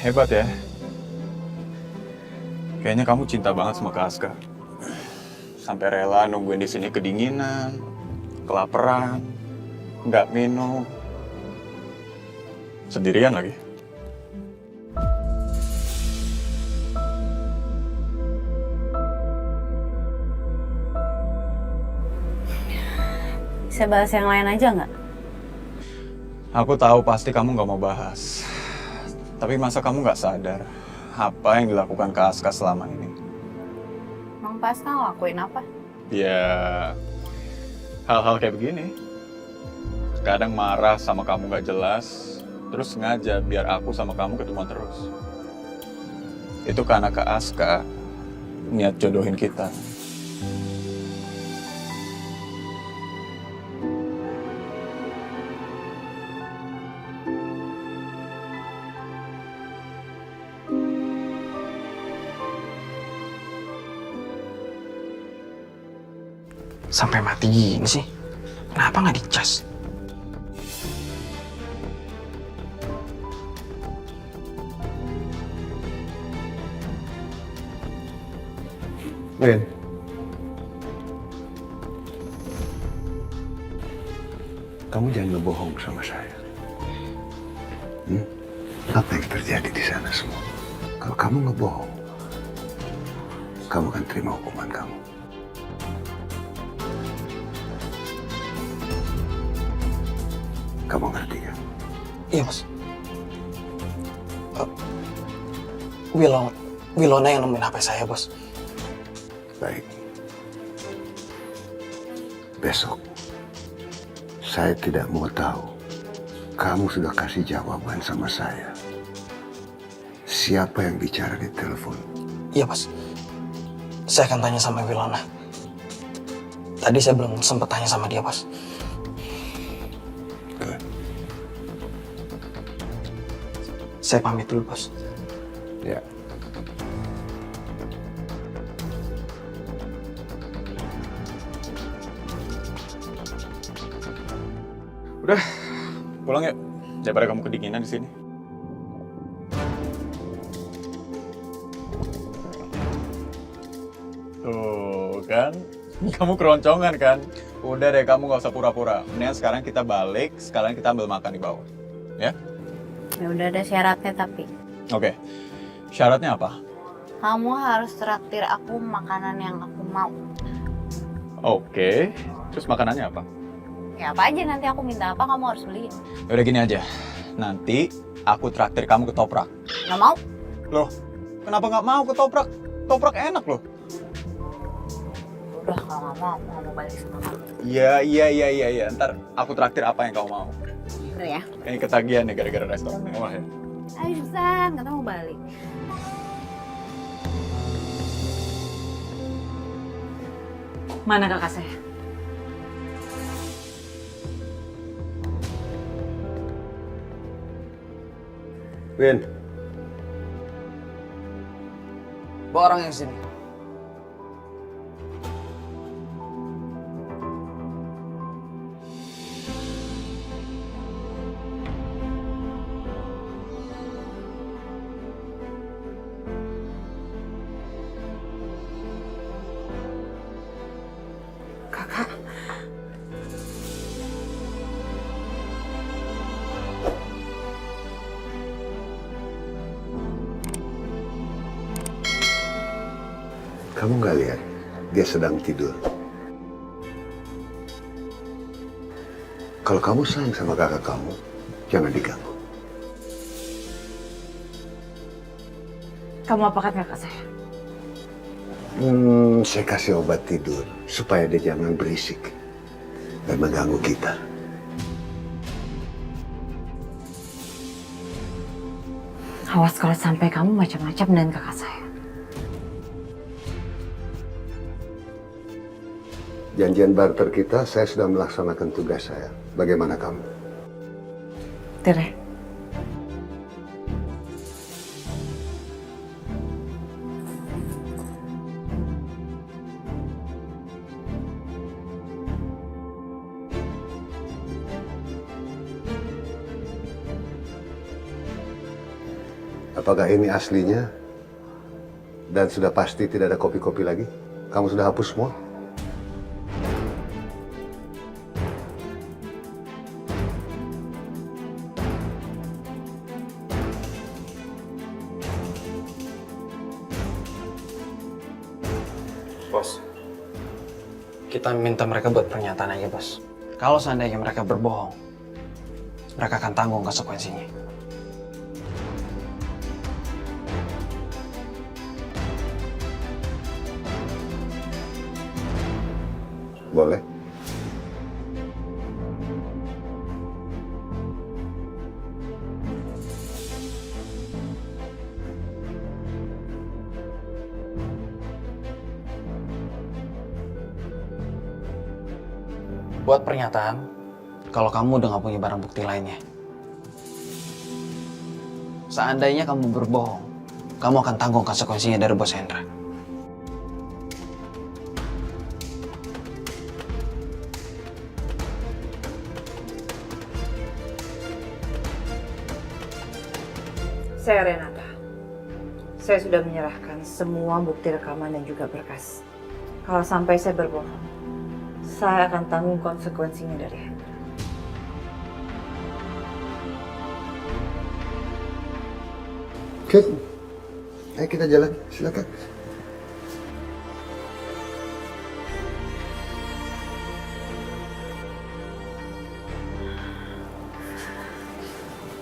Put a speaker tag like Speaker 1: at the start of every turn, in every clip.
Speaker 1: Hebat ya. Kayaknya kamu cinta banget sama Kak Aska. Sampai rela nungguin di sini kedinginan, kelaparan, nggak minum, sendirian lagi.
Speaker 2: Bisa bahas yang lain aja nggak?
Speaker 1: Aku tahu pasti kamu nggak mau bahas. Tapi masa kamu nggak sadar apa yang dilakukan Kak Aska selama ini?
Speaker 2: Emang pas ngelakuin apa?
Speaker 1: Ya, hal-hal kayak begini. Kadang marah sama kamu nggak jelas, terus sengaja biar aku sama kamu ketemuan terus. Itu karena Kak Aska niat jodohin kita.
Speaker 3: Sampai mati gini sih. Kenapa nggak dicas?
Speaker 4: Win, kamu jangan ngebohong sama saya. Apa yang terjadi di sana semua? Kalau kamu ngebohong, kamu akan terima hukuman kamu. Kamu ngerti kan?
Speaker 3: Iya, Bos. Wilona yang nemuin HP saya, Bos.
Speaker 4: Baik. Besok, saya tidak mau tahu. Kamu sudah kasih jawaban sama saya. Siapa yang bicara di telepon?
Speaker 3: Iya, Bos. Saya akan tanya sama Wilona. Tadi saya belum sempat tanya sama dia, Bos.
Speaker 4: Good.
Speaker 3: Saya pamit dulu, Bos.
Speaker 4: Ya.
Speaker 1: Udah, pulang yuk. Daripada kamu kedinginan di sini. Tuh kan, kamu keroncongan kan? Udah deh, kamu nggak usah pura-pura. Mendingan sekarang kita balik, sekarang kita ambil makan di bawah. Ya?
Speaker 2: Ya udah ada syaratnya tapi.
Speaker 1: Oke. Syaratnya apa?
Speaker 2: Kamu harus traktir aku makanan yang aku mau.
Speaker 1: Oke. Terus makanannya apa?
Speaker 2: Ya apa aja nanti aku minta apa kamu harus beliin.
Speaker 1: Udah gini aja. Nanti aku traktir kamu ke toprak.
Speaker 2: Nggak mau?
Speaker 1: Loh, kenapa nggak mau ke toprak? Toprak enak loh.
Speaker 2: Udah kalau nggak mau, aku nggak mau balik sama kamu.
Speaker 1: Iya. Ntar aku traktir apa yang kamu mau.
Speaker 2: Udah ya?
Speaker 1: Ini ketagihan nih gara-gara restoran mewah ya.
Speaker 2: Ayo cepetan, katanya mau balik. Mana kakak saya?
Speaker 4: Win,
Speaker 3: Bawa orang yang sini. Kakak.
Speaker 4: kamu nggak lihat dia sedang tidur. Kalau kamu sayang sama kakak kamu, jangan diganggu.
Speaker 2: Kamu apakan kakak saya?
Speaker 4: Saya kasih obat tidur supaya dia jangan berisik dan mengganggu kita.
Speaker 2: Awas kalau sampai kamu macam-macam dengan kakak saya.
Speaker 4: Janjian barter kita, saya sudah melaksanakan tugas saya. Bagaimana kamu?
Speaker 2: Tere.
Speaker 4: Apakah ini aslinya? Dan sudah pasti tidak ada kopi-kopi lagi? Kamu sudah hapus semua?
Speaker 3: Bos, kita minta mereka buat pernyataan aja, Bos. Kalau seandainya mereka berbohong, mereka akan tanggung konsekuensinya.
Speaker 4: Boleh.
Speaker 3: Buat pernyataan, kalau kamu udah gak punya barang bukti lainnya. Seandainya kamu berbohong, kamu akan tanggung konsekuensinya dari Bos Hendra.
Speaker 2: Saya Renata. Saya sudah menyerahkan semua bukti rekaman dan juga berkas. Kalau sampai saya berbohong, saya akan tanggung konsekuensinya dari Hendra.
Speaker 4: Oke. Ayo kita jalan. Silakan.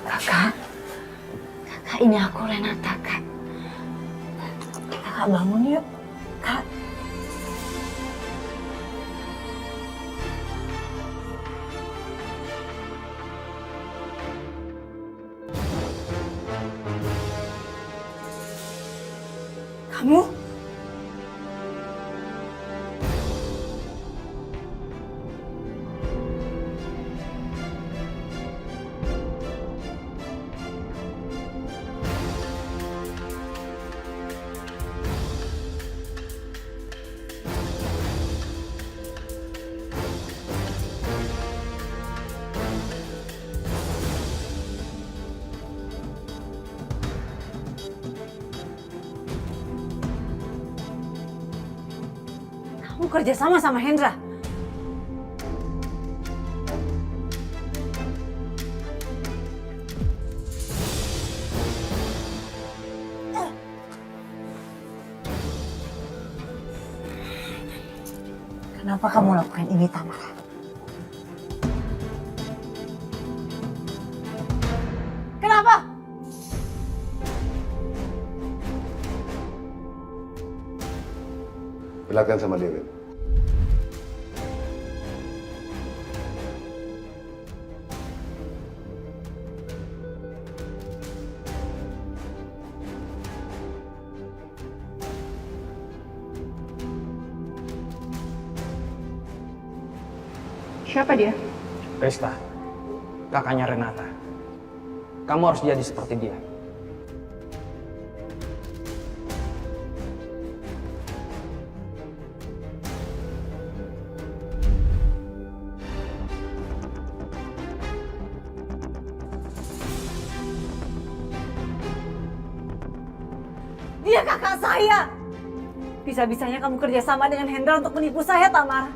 Speaker 2: Kakak, ini aku Renata, Kak. Kakak bangun yuk, Kak. Kamu? Kamu kerja sama Hendra? Kenapa kamu lakukan ini, Tamara? Kenapa?
Speaker 4: Silakan sama Dewi.
Speaker 2: Siapa dia?
Speaker 3: Rista, kakaknya Renata. Kamu harus jadi seperti dia.
Speaker 2: Dia kakak saya. Bisa-bisanya kamu kerjasama dengan Hendra untuk menipu saya, Tamara.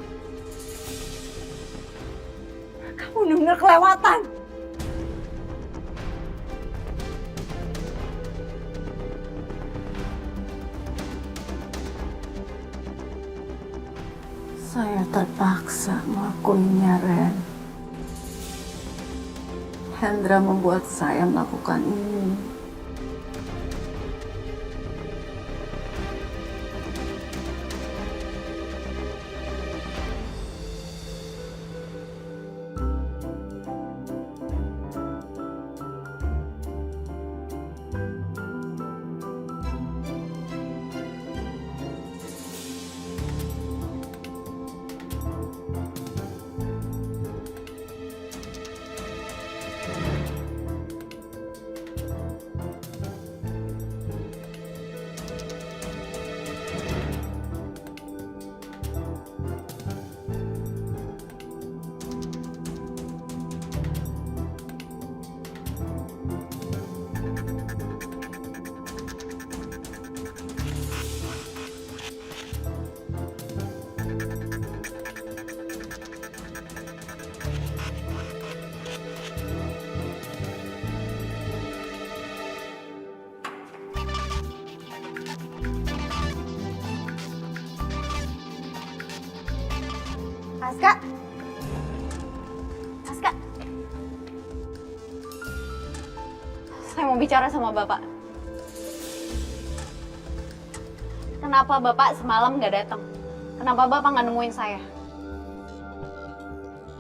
Speaker 2: Kamu benar-benar kelewatan. Saya terpaksa melakukannya, Ren. Hendra membuat saya melakukan ini.
Speaker 5: Aska. Aska. Saya mau bicara sama Bapak. Kenapa Bapak semalam nggak datang? Kenapa Bapak nggak nemuin saya?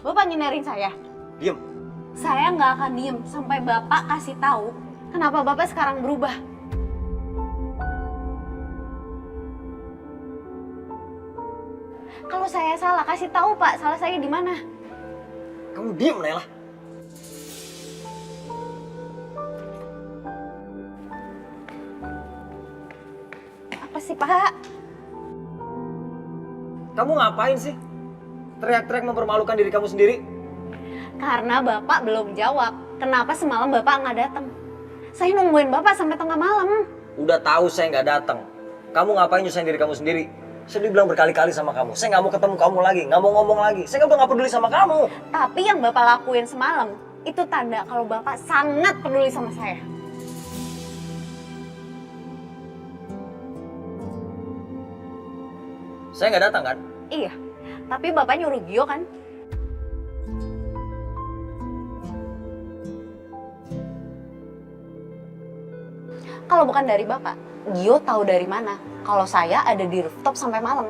Speaker 5: Bapak ngindarin saya?
Speaker 3: Diem.
Speaker 5: Saya nggak akan diem sampai Bapak kasih tahu kenapa Bapak sekarang berubah. Kalau saya salah, kasih tahu Pak, salah saya di mana?
Speaker 3: Kamu diem, Nela.
Speaker 5: Apa sih Pak?
Speaker 6: Kamu ngapain sih? Teriak-teriak mempermalukan diri kamu sendiri?
Speaker 5: Karena Bapak belum jawab. Kenapa semalam Bapak nggak datang? Saya nungguin Bapak sampai tengah malam.
Speaker 6: Udah tahu saya nggak datang. Kamu ngapain nyusahin diri kamu sendiri? Saya udah bilang berkali-kali sama kamu. Saya nggak mau ketemu kamu lagi, nggak mau ngomong lagi. Saya udah nggak peduli sama kamu.
Speaker 5: Tapi yang Bapak lakuin semalam, itu tanda kalau Bapak sangat peduli sama saya.
Speaker 6: Saya nggak datang kan?
Speaker 5: Iya, tapi Bapak nyuruh Gio kan? Kalau bukan dari Bapak, Gio tahu dari mana kalau saya ada di rooftop sampai malam.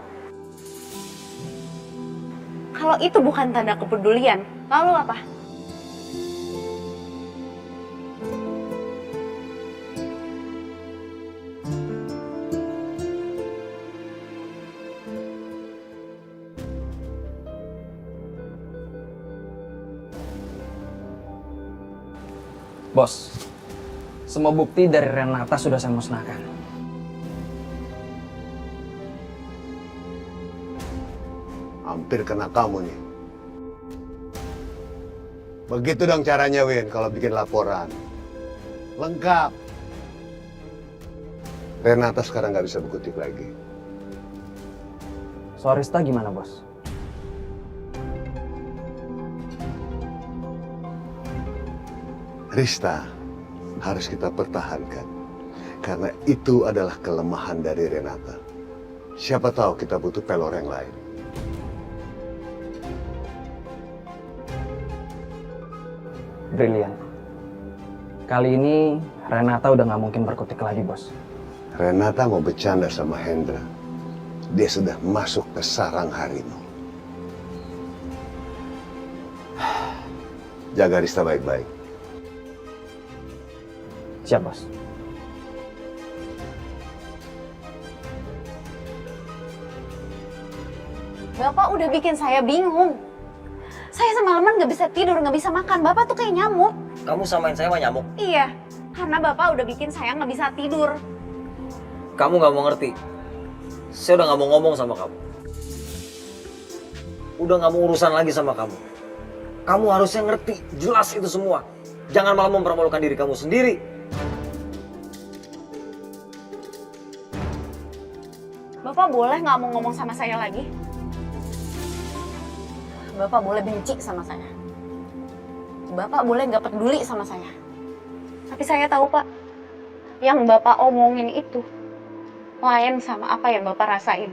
Speaker 5: Kalau itu bukan tanda kepedulian, lalu apa?
Speaker 3: Bos, semua bukti dari Renata sudah saya musnahkan.
Speaker 4: Hampir kena kamu nih. Begitu dong caranya, Win, kalau bikin laporan. Lengkap. Renata sekarang nggak bisa berkutik lagi.
Speaker 3: Soal Rista gimana, Bos?
Speaker 4: Rista harus kita pertahankan. Karena itu adalah kelemahan dari Renata. Siapa tahu kita butuh pelor yang lain.
Speaker 3: Brilian. Kali ini Renata udah nggak mungkin berkutik lagi, Bos.
Speaker 4: Renata mau bercanda sama Hendra. Dia sudah masuk ke sarang harimau. Jaga Rista baik-baik.
Speaker 3: Siap, Bos.
Speaker 5: Bapak udah bikin saya bingung. Saya semalaman nggak bisa tidur, nggak bisa makan. Bapak tuh kayak nyamuk.
Speaker 6: Kamu samain saya sama nyamuk.
Speaker 5: Iya, karena Bapak udah bikin saya nggak bisa tidur.
Speaker 6: Kamu nggak mau ngerti. Saya udah nggak mau ngomong sama kamu. Udah nggak mau urusan lagi sama kamu. Kamu harusnya ngerti, jelas itu semua. Jangan malah mempermalukan diri kamu sendiri.
Speaker 5: Bapak boleh nggak mau ngomong sama saya lagi? Bapak boleh benci sama saya. Bapak boleh nggak peduli sama saya. Tapi saya tahu, Pak, yang Bapak omongin itu lain sama apa yang Bapak rasain.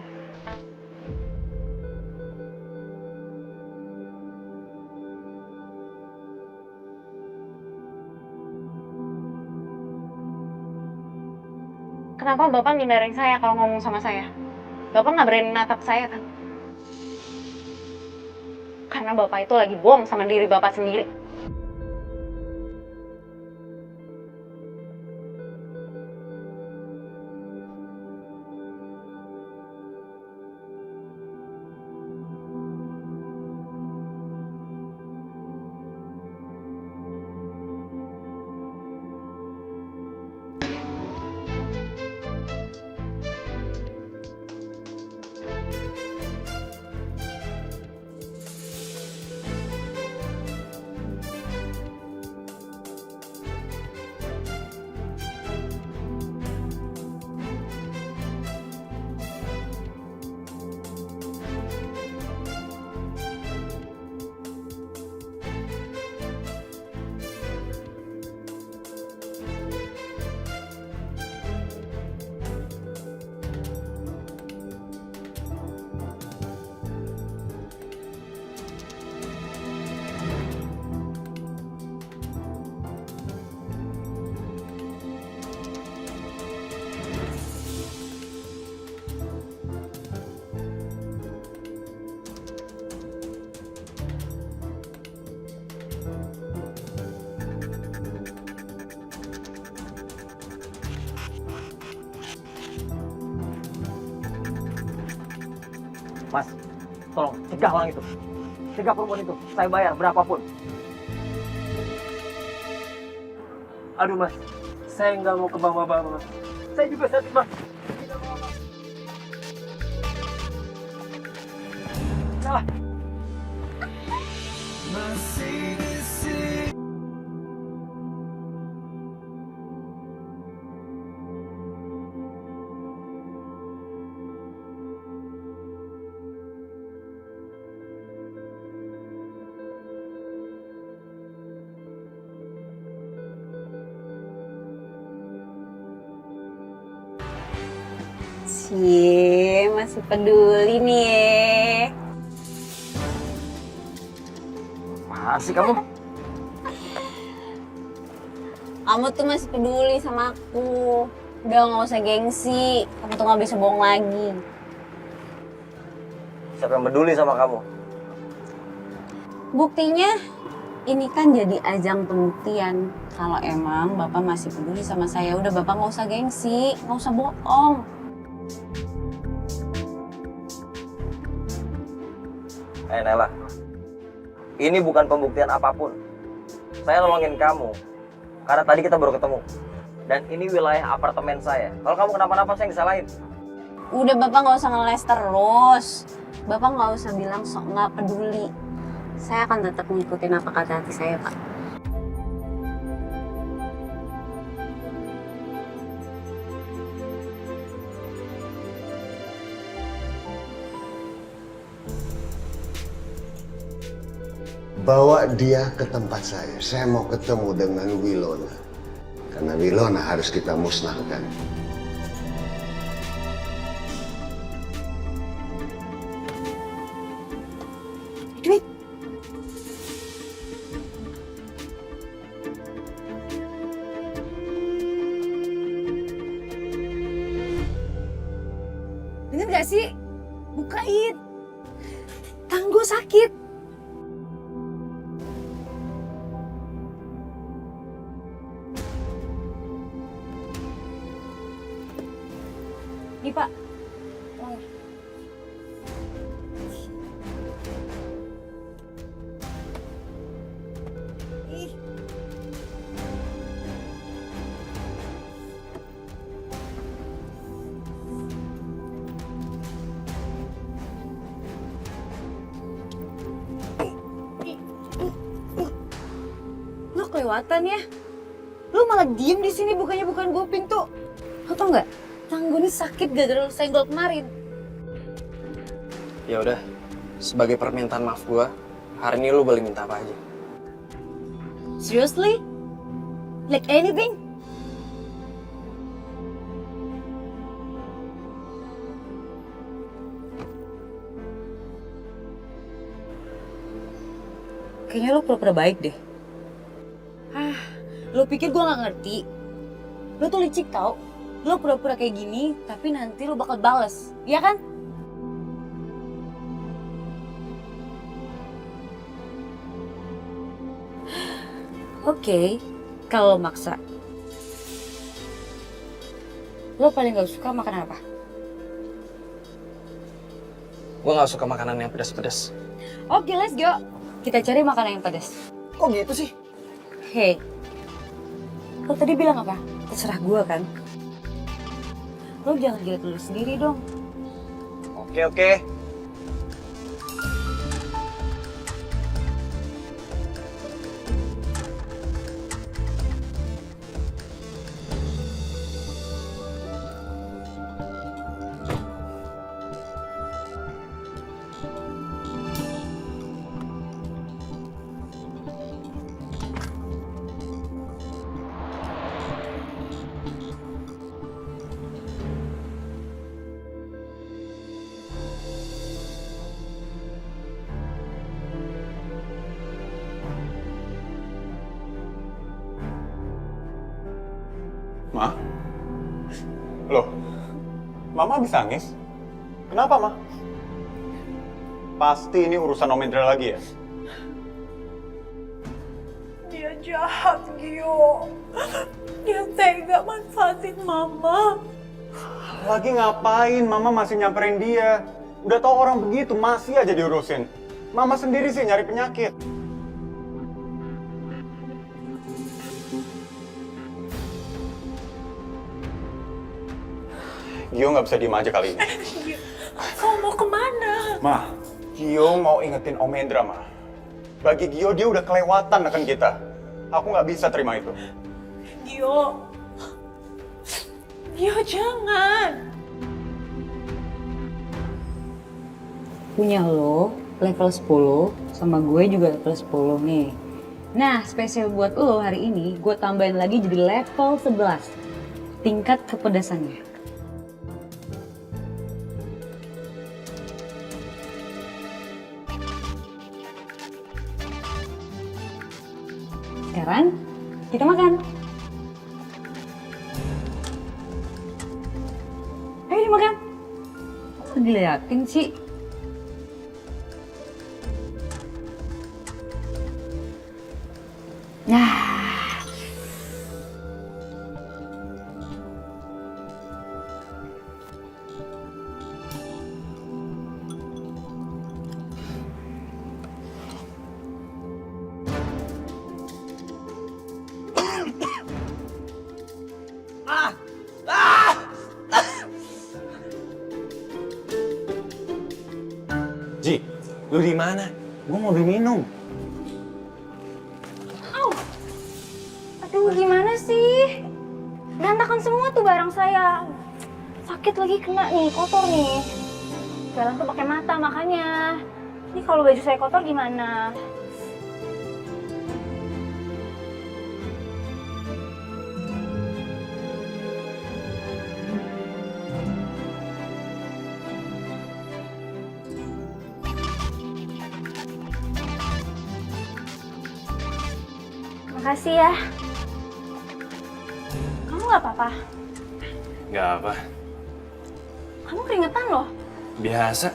Speaker 5: Kenapa Bapak ngindarin saya kalau ngomong sama saya? Bapak nggak berani natap saya kan? Karena Bapak itu lagi bohong sama diri Bapak sendiri.
Speaker 6: Mas, tolong cegah orang itu. Cegah perempuan itu. Saya bayar berapapun.
Speaker 7: Aduh mas, saya nggak mau ke bapak-bapak mas. Saya juga sakit mas. Salah.
Speaker 5: Cie, masih peduli nih.
Speaker 6: Apaan sih kamu?
Speaker 5: Kamu tuh masih peduli sama aku. Udah nggak usah gengsi. Kamu tuh nggak bisa bohong lagi.
Speaker 6: Siapa yang peduli sama kamu?
Speaker 5: Buktinya, ini kan jadi ajang pembuktian. Kalau emang Bapak masih peduli sama saya, udah Bapak nggak usah gengsi, nggak usah bohong.
Speaker 6: Nela, ini bukan pembuktian apapun. Saya nolongin kamu karena tadi kita baru ketemu. Dan ini wilayah apartemen saya. Kalau kamu kenapa-napa saya yang disalahin.
Speaker 5: Udah Bapak nggak usah ngeles terus. Bapak nggak usah bilang sok nggak peduli. Saya akan tetap ngikutin apa kata hati saya, Pak.
Speaker 4: Bawa dia ke tempat saya. Saya mau ketemu dengan Wilona. Karena Wilona harus kita musnahkan.
Speaker 2: Duit. Dengar gak sih? Bukain. Tangan gue sakit. Nih Pak. Ih. Lo kelewatan ya. Lo malah diem di sini bukannya bukan gue pintu. Lo tau nggak? Tangan gue ini sakit gara-gara lo senggol kemarin.
Speaker 3: Ya udah, sebagai permintaan maaf gua, hari ini lu boleh minta apa aja.
Speaker 2: Seriously? Like anything? Kayaknya lo pura-pura baik deh. Lo pikir gue gak ngerti? Lo tuh licik tau. Lo pura-pura kayak gini, tapi nanti lo bakal bales. Iya kan? Oke, kalau lo maksa. Lo paling gak suka makan apa?
Speaker 3: Gua nggak suka makanan yang pedas-pedas.
Speaker 2: Oke, let's go. Kita cari makanan yang pedas.
Speaker 3: Kok gitu sih?
Speaker 2: Hey, lo tadi bilang apa? Terserah gue kan? Lo jangan gila dulu sendiri dong.
Speaker 6: Oke.
Speaker 1: Ma? Loh, Mama bisa nangis? Kenapa, Ma? Pasti ini urusan Om Indra lagi ya?
Speaker 8: Dia jahat, Gio. Dia tega manfaatin Mama.
Speaker 1: Lagi ngapain Mama masih nyamperin dia? Udah tau orang begitu, masih aja diurusin. Mama sendiri sih nyari penyakit. Gio nggak bisa diem aja kali ini.
Speaker 8: Kau mau kemana?
Speaker 1: Ma, Gio mau ingetin Om Hendra, Ma. Bagi Gio, dia udah kelewatan akan kita. Aku nggak bisa terima itu.
Speaker 8: Gio. Gio, jangan.
Speaker 9: Punya lo level 10, sama gue juga level 10 nih. Nah, spesial buat lo hari ini, gue tambahin lagi jadi level 11. Tingkat kepedasannya. Sekarang, kita makan. Ayo dimakan. Kok diliatin sih? Nah,
Speaker 1: Ji, lu di mana? Gue mau beli minum.
Speaker 5: Aduh, gimana sih? Berantakan semua tuh barang saya. Sakit lagi kena nih, kotor nih. Jalan tuh pakai mata makanya. Ini kalau baju saya kotor gimana? Makasih ya. Kamu nggak apa-apa?
Speaker 3: Nggak apa,
Speaker 5: Kamu keringetan loh.
Speaker 3: biasa.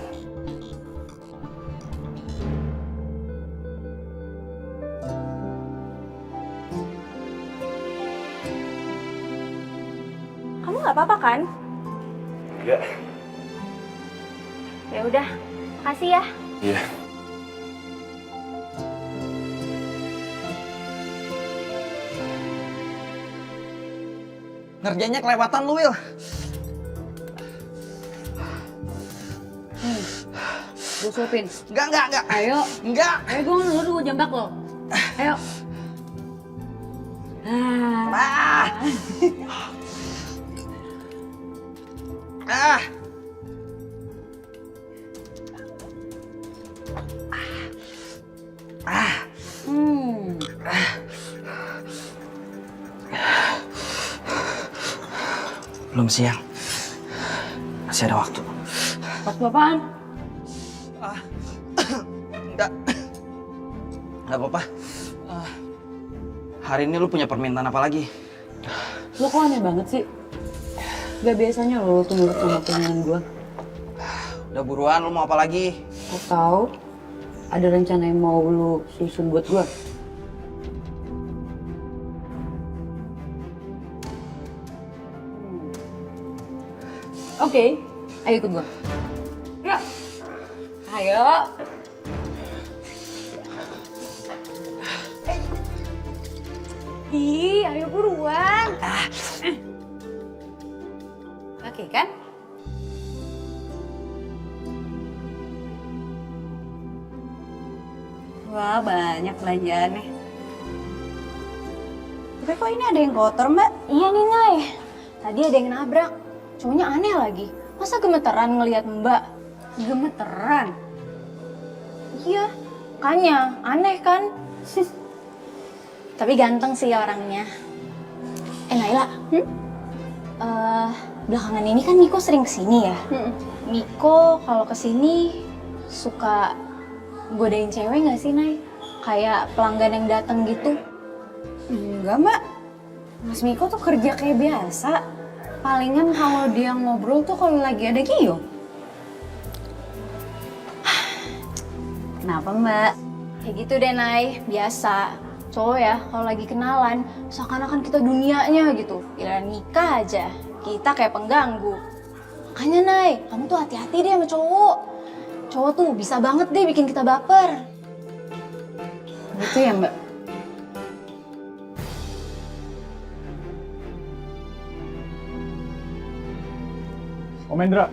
Speaker 5: Kamu nggak apa-apa kan?
Speaker 3: Enggak.
Speaker 5: Ya udah, makasih ya.
Speaker 3: Iya.
Speaker 6: Ngerjainnya kelewatan lu, Will.
Speaker 9: gue suapin.
Speaker 6: Enggak.
Speaker 9: Ayo,
Speaker 6: Enggak.
Speaker 9: gue ngelur gue jambak lo. Ayo.
Speaker 6: Ah. Ah.
Speaker 9: Hmm.
Speaker 3: Belum siang. Masih ada waktu.
Speaker 9: Waktu apaan?
Speaker 3: Nggak apa-apa. Hari ini lu punya permintaan apa lagi?
Speaker 9: Lo kok aneh banget sih? Gak biasanya lo tuh nurut sama keinginan gue.
Speaker 3: Udah buruan, lu mau apa lagi?
Speaker 9: Atau ada rencana yang mau lo susun buat gue? Oke, ayo ikut gue. Yuk. Ayo.
Speaker 5: Ih, ayo buruan.
Speaker 9: Oke kan? Wah, banyak belanjaannya.
Speaker 5: Tapi kok ini ada yang kotor, Mbak? Iya nih, Nay. Tadi ada yang nabrak. Cowoknya aneh lagi. Masa gemeteran ngelihat Mbak?
Speaker 9: Gemeteran.
Speaker 5: Iya, makanya aneh kan? Tapi ganteng sih orangnya. Naila, belakangan ini kan Miko sering kesini ya? Miko kalau kesini suka godain cewek nggak sih, Nay? Kayak pelanggan yang datang gitu.
Speaker 9: Enggak, Mbak.
Speaker 5: Mas Miko tuh kerja kayak biasa. Palingan kalau dia ngobrol tuh kalau lagi ada Gio.
Speaker 9: Kenapa, Mbak?
Speaker 5: Kayak gitu deh, Nay. Biasa. Cowok ya, kalau lagi kenalan, seakan-akan kita dunianya gitu. Giliran nikah aja, kita kayak pengganggu. Makanya Nay, kamu tuh hati-hati deh sama cowok. Cowok tuh bisa banget deh bikin kita baper.
Speaker 9: Gitu ya Mbak?
Speaker 1: Om Hendra,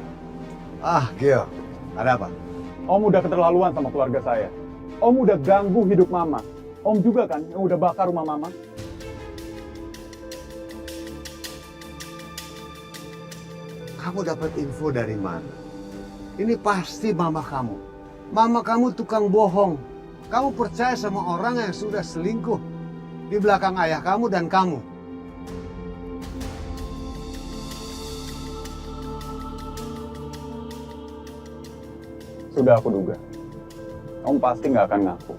Speaker 4: Ah, Gio, ada apa?
Speaker 1: Om udah keterlaluan sama keluarga saya. Om udah ganggu hidup Mama. Om juga kan yang udah bakar rumah Mama.
Speaker 4: Kamu dapat info dari mana? Ini pasti mama kamu. Mama kamu tukang bohong. Kamu percaya sama orang yang sudah selingkuh di belakang ayah kamu dan kamu.
Speaker 1: Sudah aku duga. Om pasti nggak akan ngaku.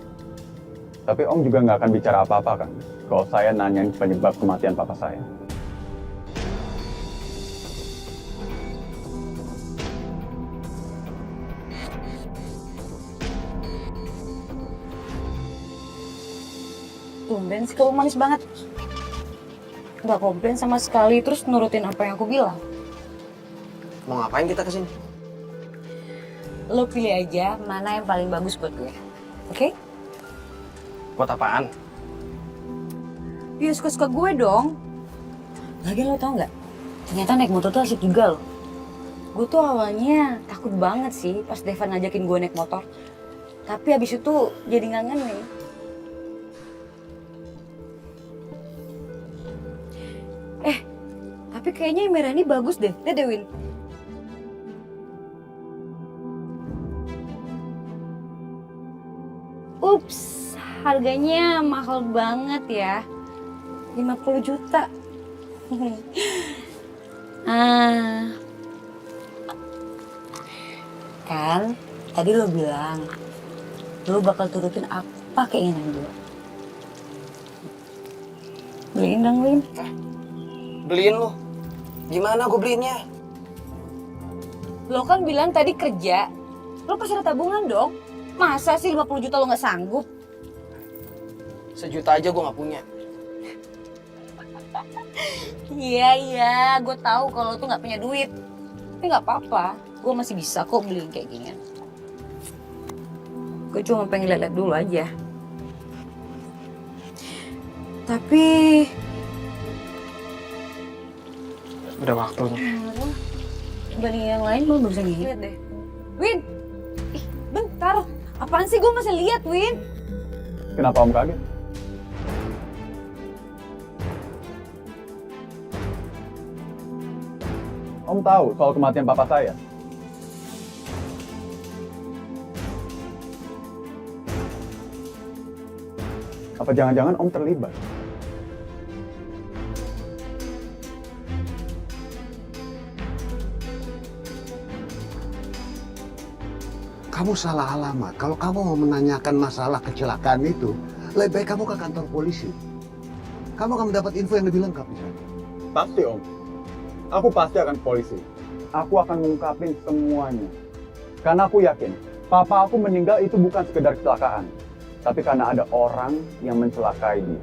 Speaker 1: Tapi Om juga nggak akan bicara apa-apa kan kalau saya nanyain penyebab kematian papa saya.
Speaker 9: Tumben sih kamu manis banget. Gak komplain sama sekali, terus nurutin apa yang aku bilang.
Speaker 3: Mau ngapain kita kesini?
Speaker 9: Lo pilih aja mana yang paling bagus buat gue. Oke?
Speaker 3: Buat apaan?
Speaker 9: Ya suka-suka gue dong. Lagian lo tau nggak? Ternyata naik motor tuh asik juga loh. Gue tuh awalnya takut banget sih pas Devan ngajakin gue naik motor. Tapi habis itu jadi ngangen nih. Tapi kayaknya yang merah ini bagus deh. Lihat deh, Win. Ups, harganya mahal banget ya. 50 juta. Kan, tadi lo bilang, lo bakal turutin apa keinginan gue. Beliin dong, Win.
Speaker 3: Beliin lo. Gimana gue beliinnya?
Speaker 9: Lo kan bilang tadi kerja, lo pasti ada tabungan dong. Masa sih 50 juta lo nggak sanggup?
Speaker 3: 1 juta aja gue nggak punya.
Speaker 9: Iya, gue tahu kalau lo tuh nggak punya duit. Tapi nggak apa-apa, gue masih bisa kok beliin kayak ginian. Gue cuma pengen lihat dulu aja. Tapi
Speaker 3: Udah waktunya.
Speaker 9: dibanding yang lain lo baru bisa lihat deh. Win, ih bentar, apaan sih gue masih lihat Win?
Speaker 1: Kenapa Om kaget? Om tahu soal kematian papa saya? Apa jangan-jangan Om terlibat?
Speaker 4: Kamu salah alamat. Kalau kamu mau menanyakan masalah kecelakaan itu, lebih baik kamu ke kantor polisi. Kamu akan mendapat info yang lebih lengkap di sana.
Speaker 1: Pasti Om. Aku pasti akan ke polisi. Aku akan mengungkapin semuanya. Karena aku yakin, papa aku meninggal itu bukan sekedar kecelakaan. Tapi karena ada orang yang mencelakai dia.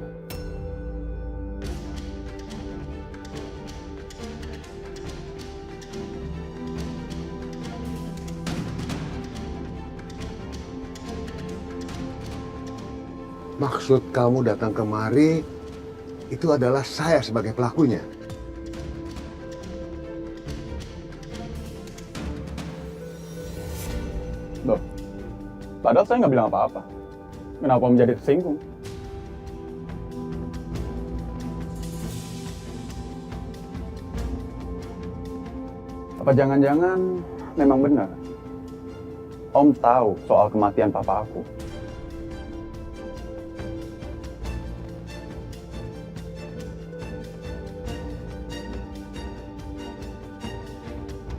Speaker 4: Maksud kamu datang kemari, itu adalah saya sebagai pelakunya.
Speaker 1: Loh, padahal saya nggak bilang apa-apa. Kenapa Om jadi tersinggung? Apa jangan-jangan memang benar? Om tahu soal kematian papa aku.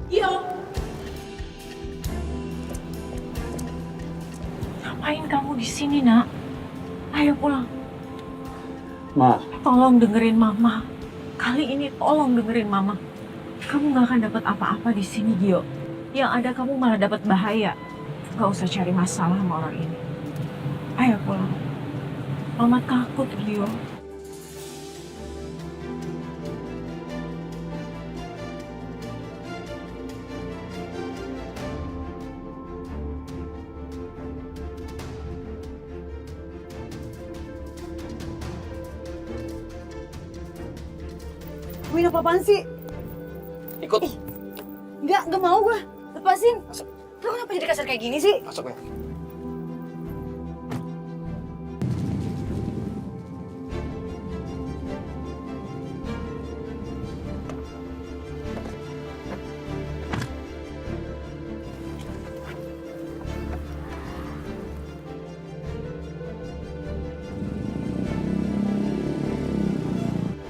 Speaker 8: Yo. Ngapain kamu di sini, Nak? Ayo pulang.
Speaker 1: Ma,
Speaker 8: Tolong dengerin Mama. Kali ini tolong dengerin Mama. Kamu gak akan dapat apa-apa di sini, Gio. Yang ada kamu malah dapat bahaya. Gak usah cari masalah sama orang ini. Ayo pulang. Mama takut, Gio.
Speaker 9: Win, apa-apaan sih?
Speaker 3: Ikut.
Speaker 9: Nggak mau gue. Lepasin. Lo kenapa jadi kasar kayak gini sih?
Speaker 3: Masuk, Win.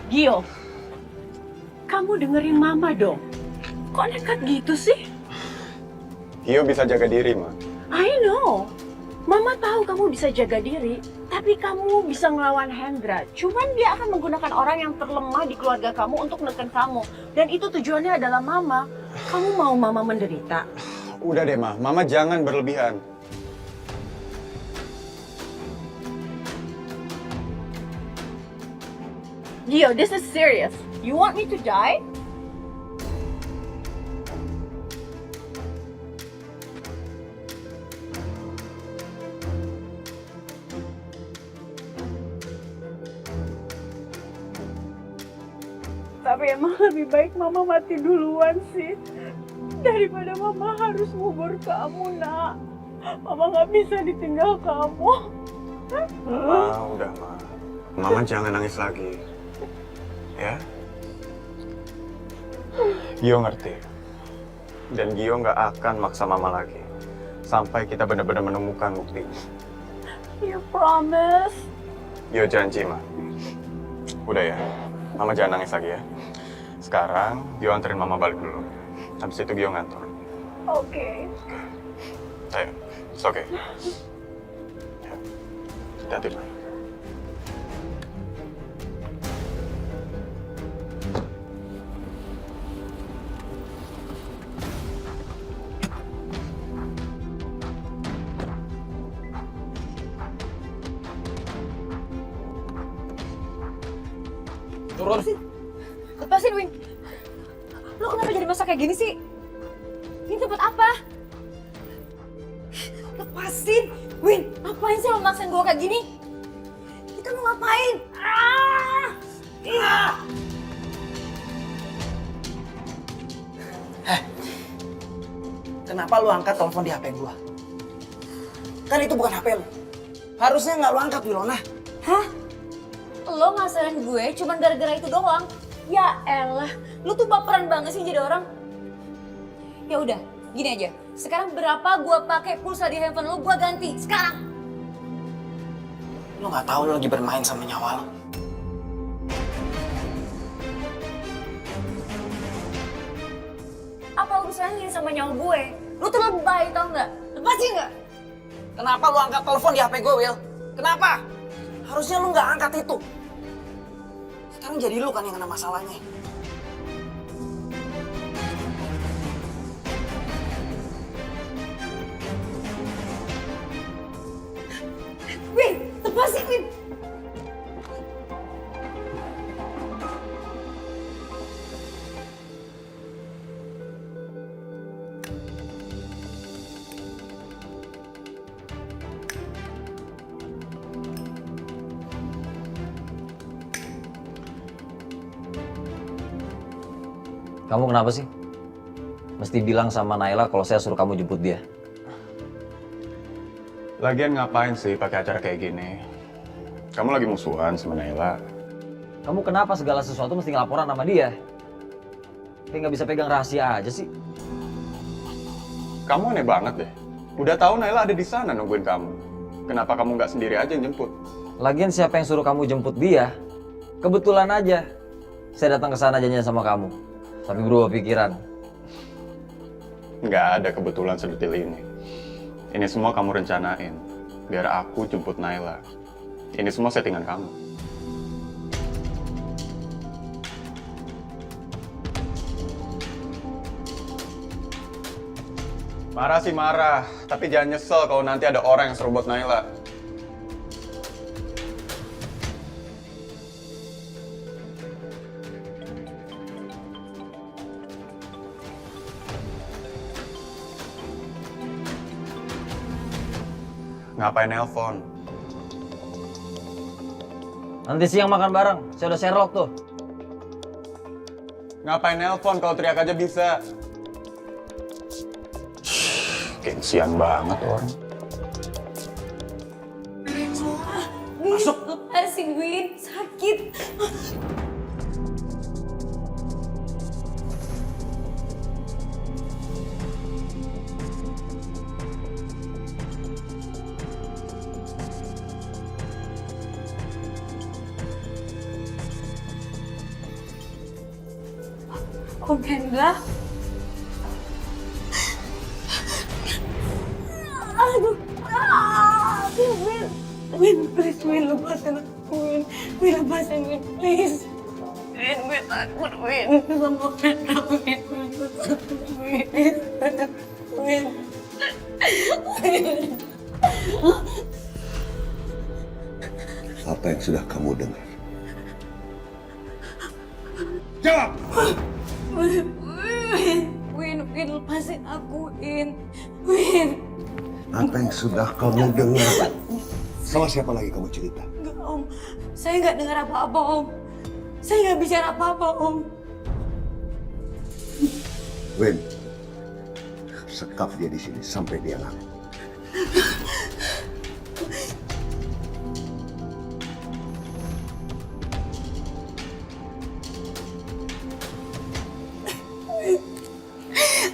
Speaker 8: Gio, kamu dengerin mama dong. Kok nekat gitu sih?
Speaker 1: Gio bisa jaga diri, Ma.
Speaker 8: I know. Mama tahu kamu bisa jaga diri, tapi kamu bisa ngelawan Hendra. Cuman dia akan menggunakan orang yang terlemah di keluarga kamu untuk menekan kamu. Dan itu tujuannya adalah mama. Kamu mau mama menderita?
Speaker 1: Udah deh, Ma. Mama jangan berlebihan.
Speaker 8: Gio, this is serious. You want me to die? Tapi emang lebih baik mama mati duluan sih. Daripada mama harus ngubur kamu, nak. Mama nggak bisa ditinggal kamu.
Speaker 1: Ma, udah, Ma. Mama jangan nangis lagi. Ya? Gio ngerti. Dan Gio nggak akan maksa Mama lagi. Sampai kita benar-benar menemukan bukti.
Speaker 8: You promise?
Speaker 1: Gio janji, Ma. Udah ya. Mama jangan nangis lagi ya. Sekarang, Gio anterin Mama balik dulu. Habis itu Gio ngantor.
Speaker 8: Oke.
Speaker 1: Ayo, it's okay. Ya. Hati-hati, Ma.
Speaker 3: Turun.
Speaker 9: Lepasin, Win. Lo kenapa jadi masak kayak gini sih? Ini tempat apa? Lepasin! Win, ngapain sih lo maksain gue kayak gini? Kita mau ngapain?
Speaker 3: Kenapa lu angkat telepon di HP gua? Kan itu bukan HP lu. Harusnya nggak lu angkat, Wilona.
Speaker 9: Hah? Lo ngasarin gue cuman gara-gara itu doang? Ya elah, lu tuh baperan banget sih jadi orang. Ya udah, gini aja. Sekarang berapa gue pakai pulsa di handphone lo, gue ganti sekarang.
Speaker 3: Lu nggak tahu lu lagi bermain sama nyawa lo.
Speaker 9: Apa urusannya ini sama nyawa gue? Lu tuh lebay tau nggak? Lepasin nggak?
Speaker 3: Kenapa lu angkat telepon di HP gue, Will? Kenapa? Harusnya lu nggak angkat itu. Sekarang jadi lu kan yang kena masalahnya.
Speaker 9: Win, lepasin Win.
Speaker 6: Kamu kenapa sih? Mesti bilang sama Naila kalau saya suruh kamu jemput dia.
Speaker 1: Lagian ngapain sih pakai acara kayak gini? Kamu lagi musuhan sama Naila.
Speaker 6: Kamu kenapa segala sesuatu mesti ngelaporan sama dia? Kayak nggak bisa pegang rahasia aja sih.
Speaker 1: Kamu aneh banget deh. Udah tahu Naila ada di sana nungguin kamu. Kenapa kamu nggak sendiri aja yang jemput?
Speaker 6: Lagian siapa yang suruh kamu jemput dia? Kebetulan aja. Saya datang ke sana janjian sama kamu. Tapi berubah pikiran.
Speaker 1: Nggak ada kebetulan sedetil ini. Ini semua kamu rencanain. Biar aku jemput Naila. Ini semua settingan kamu. Marah sih marah. Tapi jangan nyesel kalau nanti ada orang yang seru buat Naila. Ngapain nelpon?
Speaker 6: Nanti siang makan bareng. Saya udah Sherlock tuh.
Speaker 1: Ngapain nelpon kalau teriak aja bisa? Gengsian banget orang.
Speaker 9: Masuk. Lepasin, Win. Sakit. Om Hendra. Aduh. Win, please, Win, lepasin aku, Win. Win, lepasin, Win, please. Win takut, Win. Sama Hendra, Win. Win.
Speaker 4: Apa yang sudah kamu dengar? Jawab!
Speaker 9: Win, lepasin aku, Win. Win.
Speaker 4: Apa yang sudah kamu dengar? Sama siapa lagi kamu cerita?
Speaker 9: Enggak, Om. Saya nggak dengar apa-apa, Om. Saya nggak bicara apa-apa, Om.
Speaker 4: Win, sekap dia di sini sampai dia ngaku.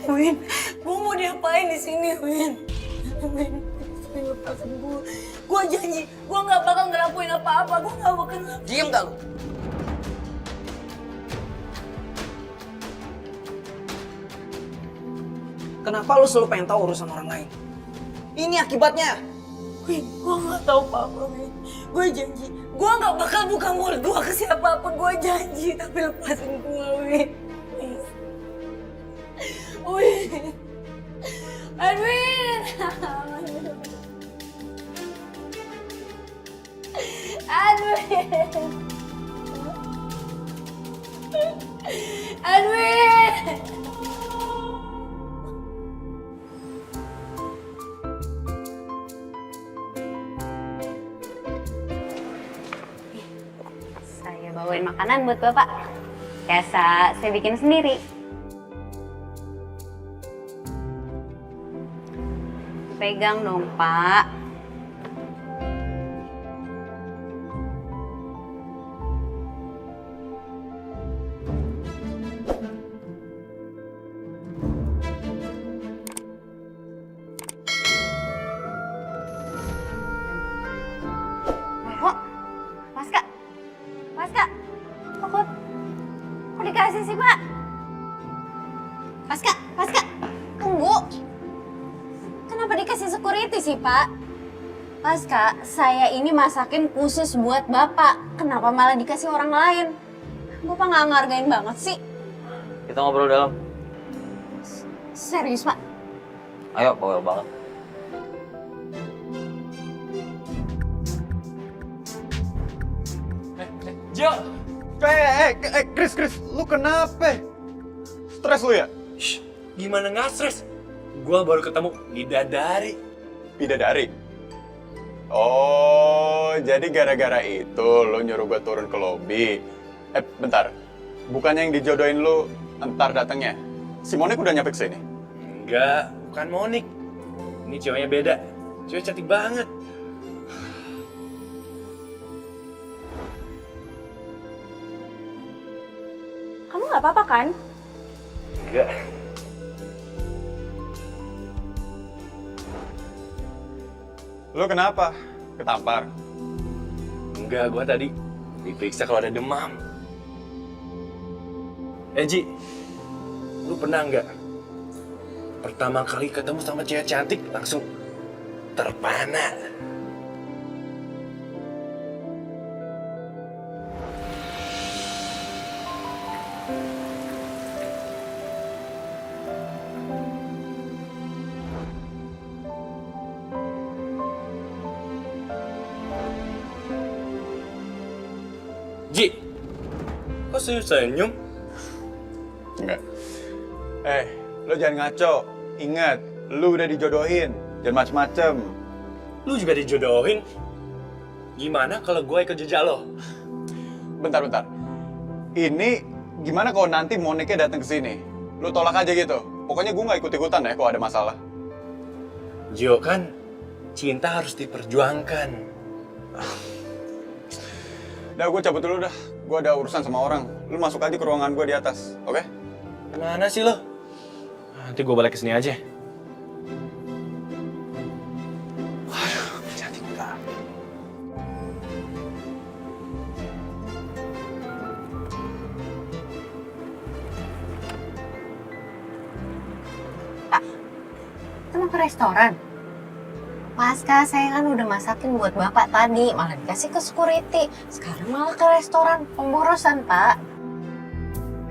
Speaker 9: Win, gua mau diapain di sini, Win? Win, lepasin gua. Gua janji, gua nggak bakal ngelakuin apa-apa. Gua nggak bakal ngelakuin.
Speaker 3: Diem gak lu? Kenapa lu selalu pengen tahu urusan orang lain? Ini akibatnya.
Speaker 9: Win, gua nggak tahu apa-apa, Win. Gua janji, gua nggak bakal buka mulut gua ke siapapun. Gua janji, tapi lepasin gua, Win. Please. Win. Edwin. Edwin. Edwin.
Speaker 5: Saya bawain makanan buat Bapak. Biasa saya bikin sendiri. Pegang dong, Pak. Kok? Paska? Paska? Kok dikasih sih, Pak? Paska? Tunggu. Kenapa dikasih security sih, Pak? Paska, saya ini masakin khusus buat Bapak. Kenapa malah dikasih orang lain? Bapak nggak ngargain banget sih.
Speaker 6: Kita ngobrol dalam.
Speaker 5: Serius, Pak?
Speaker 6: Ayo, bawel banget.
Speaker 7: Jo!
Speaker 1: Chris, lu kenapa? Stres lu ya?
Speaker 7: Shh, gimana nggak stres? Gua baru ketemu bidadari.
Speaker 1: Bidadari? Oh, jadi gara-gara itu lo nyuruh gue turun ke lobi. Bentar. Bukannya yang dijodohin lu entar datangnya? Si Monik udah nyampe kesini?
Speaker 7: Enggak, bukan Monik. Ini ceweknya beda. Cewek cantik banget.
Speaker 5: Kamu nggak apa-apa kan?
Speaker 7: Enggak.
Speaker 1: Lu kenapa? Ketampar?
Speaker 7: Enggak, gua tadi diperiksa kalau ada demam. Ji, lu pernah nggak pertama kali ketemu sama cewek cantik langsung terpana? Ji, kok senyum?
Speaker 1: Enggak. Lo jangan ngaco. Ingat, lu udah dijodohin. Jangan macem-macem.
Speaker 7: Lu juga dijodohin? Gimana kalau gue ikut jejak lo?
Speaker 1: Bentar. Ini Gimana kalau nanti Moniknya datang ke sini? Lu tolak aja gitu. Pokoknya gue nggak ikut-ikutan ya kalau ada masalah.
Speaker 7: Gio, kan cinta harus diperjuangkan.
Speaker 1: Udah, gue cabut dulu dah. Gue ada urusan sama orang. Lu masuk aja ke ruangan gue di atas, oke?
Speaker 7: Kemana sih lo? Nanti gue balik ke sini aja. Aduh, cantik banget.
Speaker 5: Kita mau ke restoran. Pasca, saya kan udah masakin buat bapak tadi, malah dikasih ke security. Sekarang malah ke restoran, pemborosan, Pak.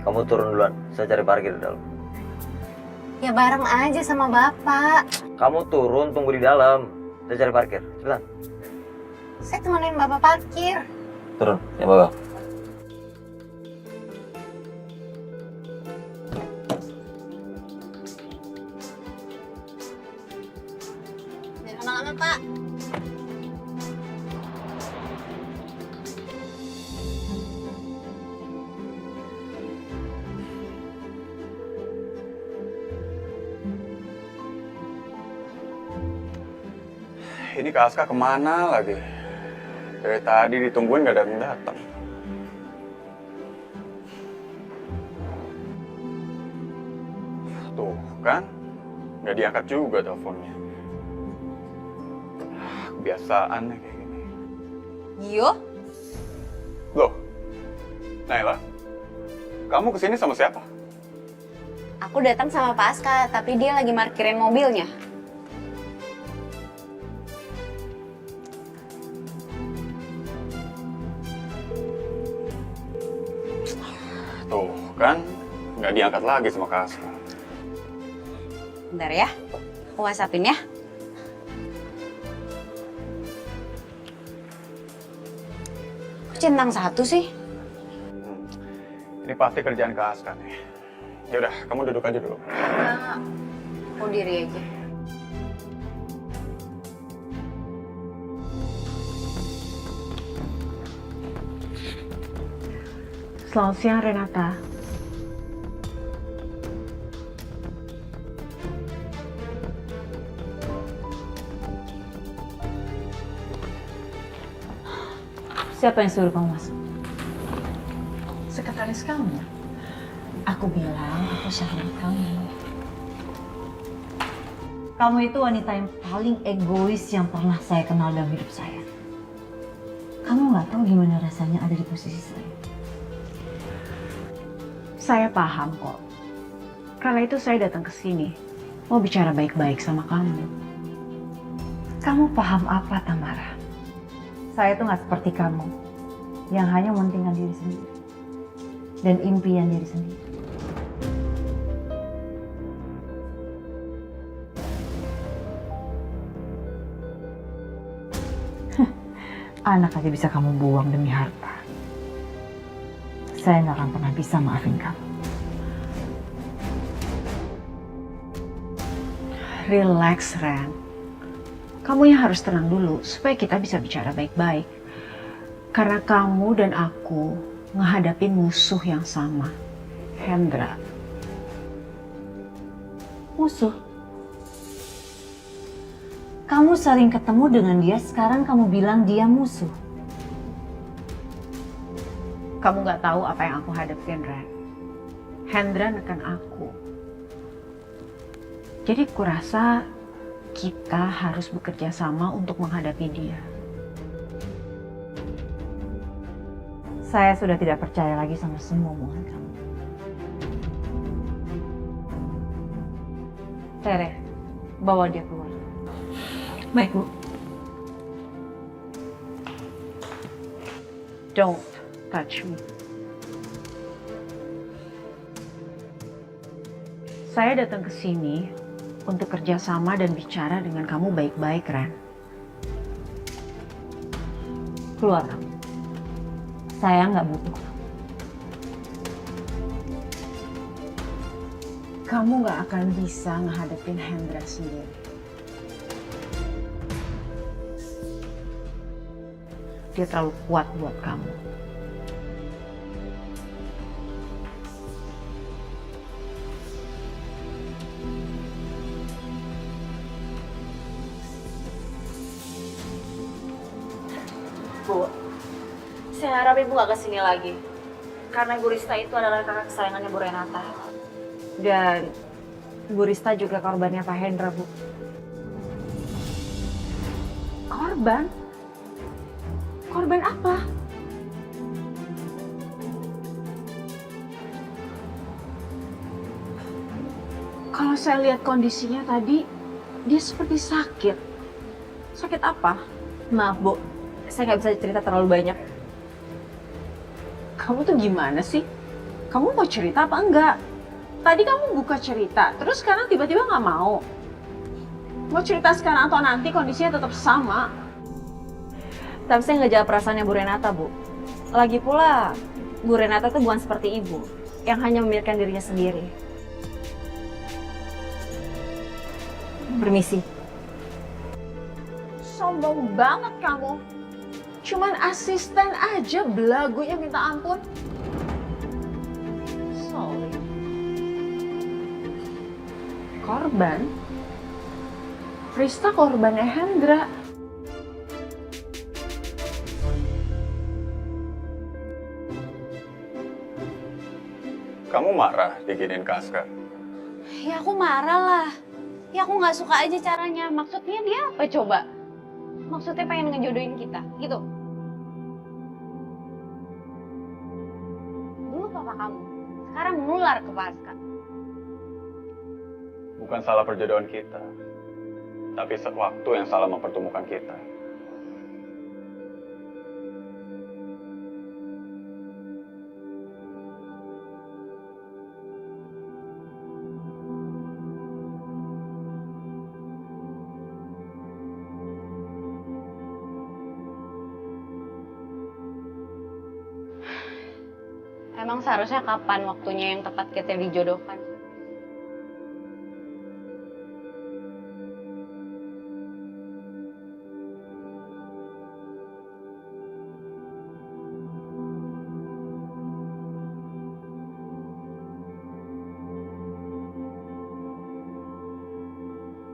Speaker 6: Kamu turun duluan, saya cari parkir di dalam.
Speaker 5: Ya bareng aja sama bapak.
Speaker 6: Kamu turun, tunggu di dalam. Saya cari parkir, cepetan.
Speaker 5: Saya temenin bapak parkir.
Speaker 6: Turun, ya bapak.
Speaker 5: Jangan lama-lama, Pak.
Speaker 1: Ini Kak Aska kemana lagi? Dari tadi ditungguin gak datang-datang. Tuh kan, gak diangkat juga teleponnya. Kebiasaannya kayak gini.
Speaker 5: Gio?
Speaker 1: Loh, Naila, kamu kesini sama siapa?
Speaker 5: Aku datang sama Pak Aska, tapi dia lagi parkirin mobilnya.
Speaker 1: Tuh kan, nggak diangkat lagi sama Kak Aska.
Speaker 5: Bentar ya, aku whatsappin ya. Kok centang satu sih?
Speaker 1: Ini pasti kerjaan Kak Aska nih. Yaudah, kamu duduk aja dulu.
Speaker 5: Enggak, aku diri aja.
Speaker 8: Selamat siang, Renata.
Speaker 9: Siapa yang suruh kamu masuk?
Speaker 8: Sekretaris kamu.
Speaker 9: Aku bilang aku sahabat kamu. Kamu itu wanita yang paling egois yang pernah saya kenal dalam hidup saya. Kamu nggak tahu gimana rasanya ada di posisi saya.
Speaker 8: Saya paham kok. Karena itu saya datang ke sini. Mau bicara baik-baik sama kamu.
Speaker 2: Kamu paham apa, Tamara? Saya tuh nggak seperti kamu, yang hanya mementingkan diri sendiri dan impian diri sendiri. Anak aja bisa kamu buang demi harta. Saya nggak akan pernah bisa maafin kamu.
Speaker 8: Relax, Ren. Kamu yang harus tenang dulu supaya kita bisa bicara baik-baik. Karena kamu dan aku ngehadapin musuh yang sama, Hendra.
Speaker 9: Musuh? Kamu sering ketemu dengan dia, sekarang kamu bilang dia musuh.
Speaker 8: Kamu nggak tahu apa yang aku hadapin, Ren. Hendra neken aku. Jadi kurasa kita harus bekerja sama untuk menghadapi dia.
Speaker 2: Saya sudah tidak percaya lagi sama semua omongan kamu. Tere, bawa dia keluar.
Speaker 8: Baik, Bu. Don't touch me. Saya datang ke sini untuk kerjasama dan bicara dengan kamu baik-baik, Ren.
Speaker 9: Keluar kamu. Saya nggak butuh.
Speaker 8: Kamu nggak akan bisa ngehadapin Hendra sendiri. Dia terlalu kuat buat kamu.
Speaker 5: Saya harap ibu gak kesini lagi. Karena Bu Rista itu adalah kakak kesayangannya Bu Renata. Dan Bu Rista juga korbannya Pak Hendra, Bu.
Speaker 8: Korban? Korban apa? Kalau saya lihat kondisinya tadi, dia seperti sakit. Sakit apa?
Speaker 5: Maaf, Bu. Saya nggak bisa cerita terlalu banyak.
Speaker 8: Kamu tuh gimana sih? Kamu mau cerita apa enggak? Tadi kamu buka cerita, terus sekarang tiba-tiba nggak mau. Mau cerita sekarang atau nanti kondisinya tetap sama?
Speaker 5: Tapi saya nggak jawab perasaannya Bu Renata, Bu. Lagi pula, Bu Renata tuh bukan seperti ibu, yang hanya memikirkan dirinya sendiri. Permisi.
Speaker 8: Sombong banget kamu. Cuman asisten aja belagunya minta ampun. Sorry. Korban? Rista korbannya Hendra.
Speaker 1: Kamu marah diginiin Kaska?
Speaker 5: Ya aku marah lah. Ya aku nggak suka aja caranya. Maksudnya dia apa coba? Maksudnya pengen ngejodohin kita, gitu. Dulu papa kamu, sekarang menular ke Paska.
Speaker 1: Bukan salah perjodohan kita, tapi waktu yang salah mempertemukan kita.
Speaker 5: Emang seharusnya kapan waktunya yang tepat kita dijodohkan?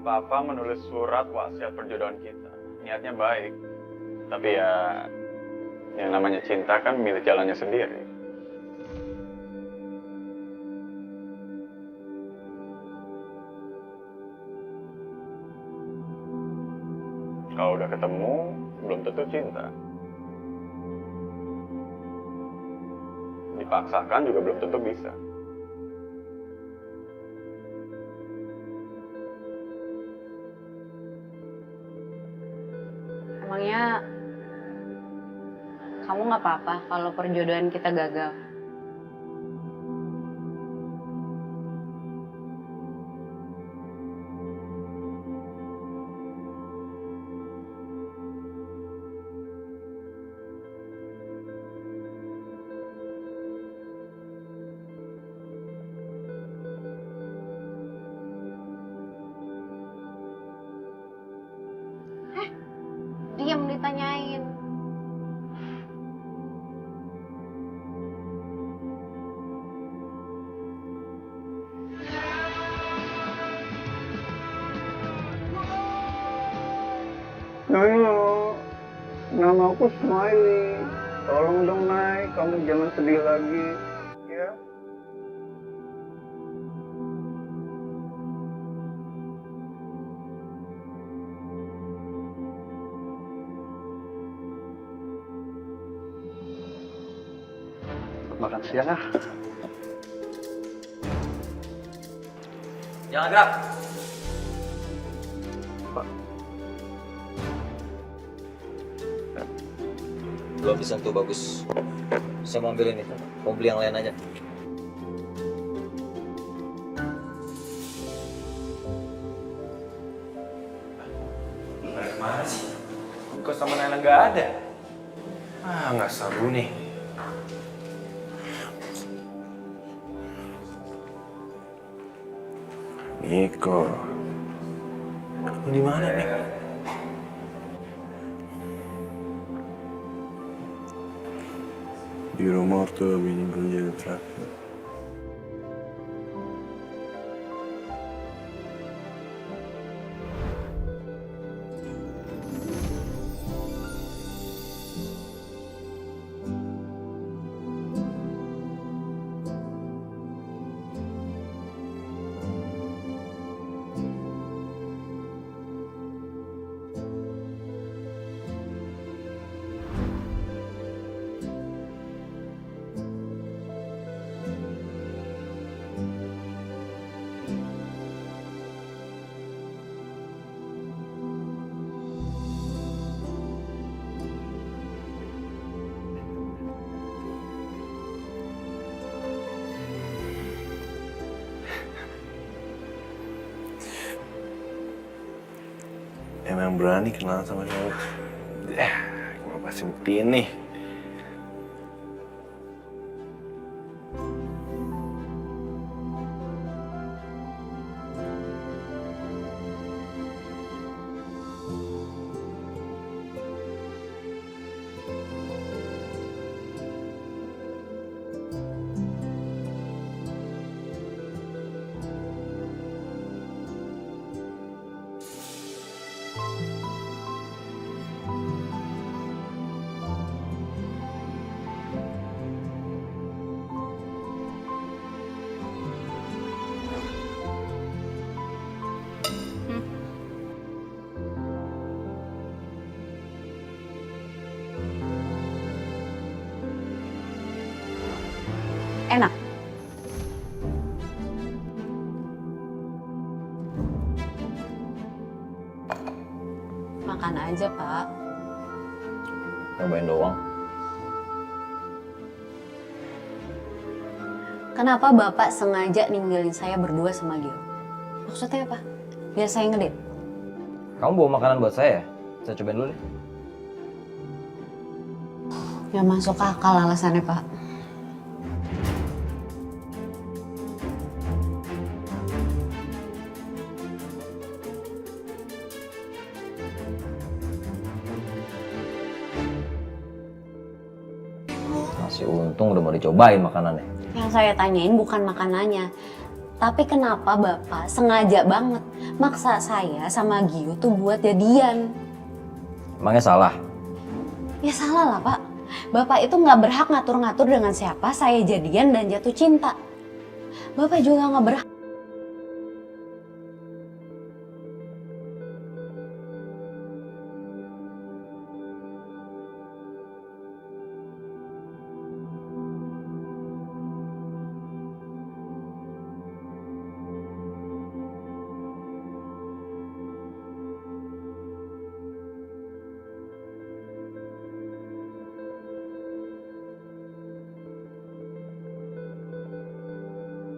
Speaker 1: Papa menulis surat wasiat perjodohan kita. Niatnya baik. Tapi ya, yang namanya cinta kan milik jalannya sendiri. Kalau udah ketemu, belum tentu cinta. Dipaksakan juga belum tentu bisa.
Speaker 5: Emangnya kamu nggak apa-apa kalau perjodohan kita gagal? Diam ditanyain.
Speaker 1: Halo, nama aku Smiley. Tolong dong, Nay, kamu jangan sedih lagi. Ya. Makan siang ah.
Speaker 6: Jangan gerak. Belum disentuh, bagus. Saya mau ambil ini. Mau beli yang lain aja.
Speaker 7: Mana sih? Kok sama Nana nggak ada? Ah, nggak seru nih. Niko, kamu di mana nih?
Speaker 10: Di rumah ortu abis penjaga terakhir. Emang berani kenal sama cewek. Gue pasti buktiin nih.
Speaker 5: Enak. Makan aja, Pak.
Speaker 6: Nyobain doang.
Speaker 5: Kenapa Bapak sengaja ninggalin saya berdua sama Gio? Maksudnya apa? Biar saya ngedit.
Speaker 6: Kamu bawa makanan buat saya? Saya cobain dulu deh.
Speaker 5: Ya masuk akal alasannya, Pak.
Speaker 6: Masih untung udah mau dicobain makanannya.
Speaker 5: Yang saya tanyain bukan makanannya. Tapi kenapa Bapak sengaja banget maksa saya sama Gio tuh buat jadian?
Speaker 6: Emangnya salah?
Speaker 5: Ya salah lah, Pak. Bapak itu nggak berhak ngatur-ngatur dengan siapa saya jadian dan jatuh cinta. Bapak juga nggak berhak.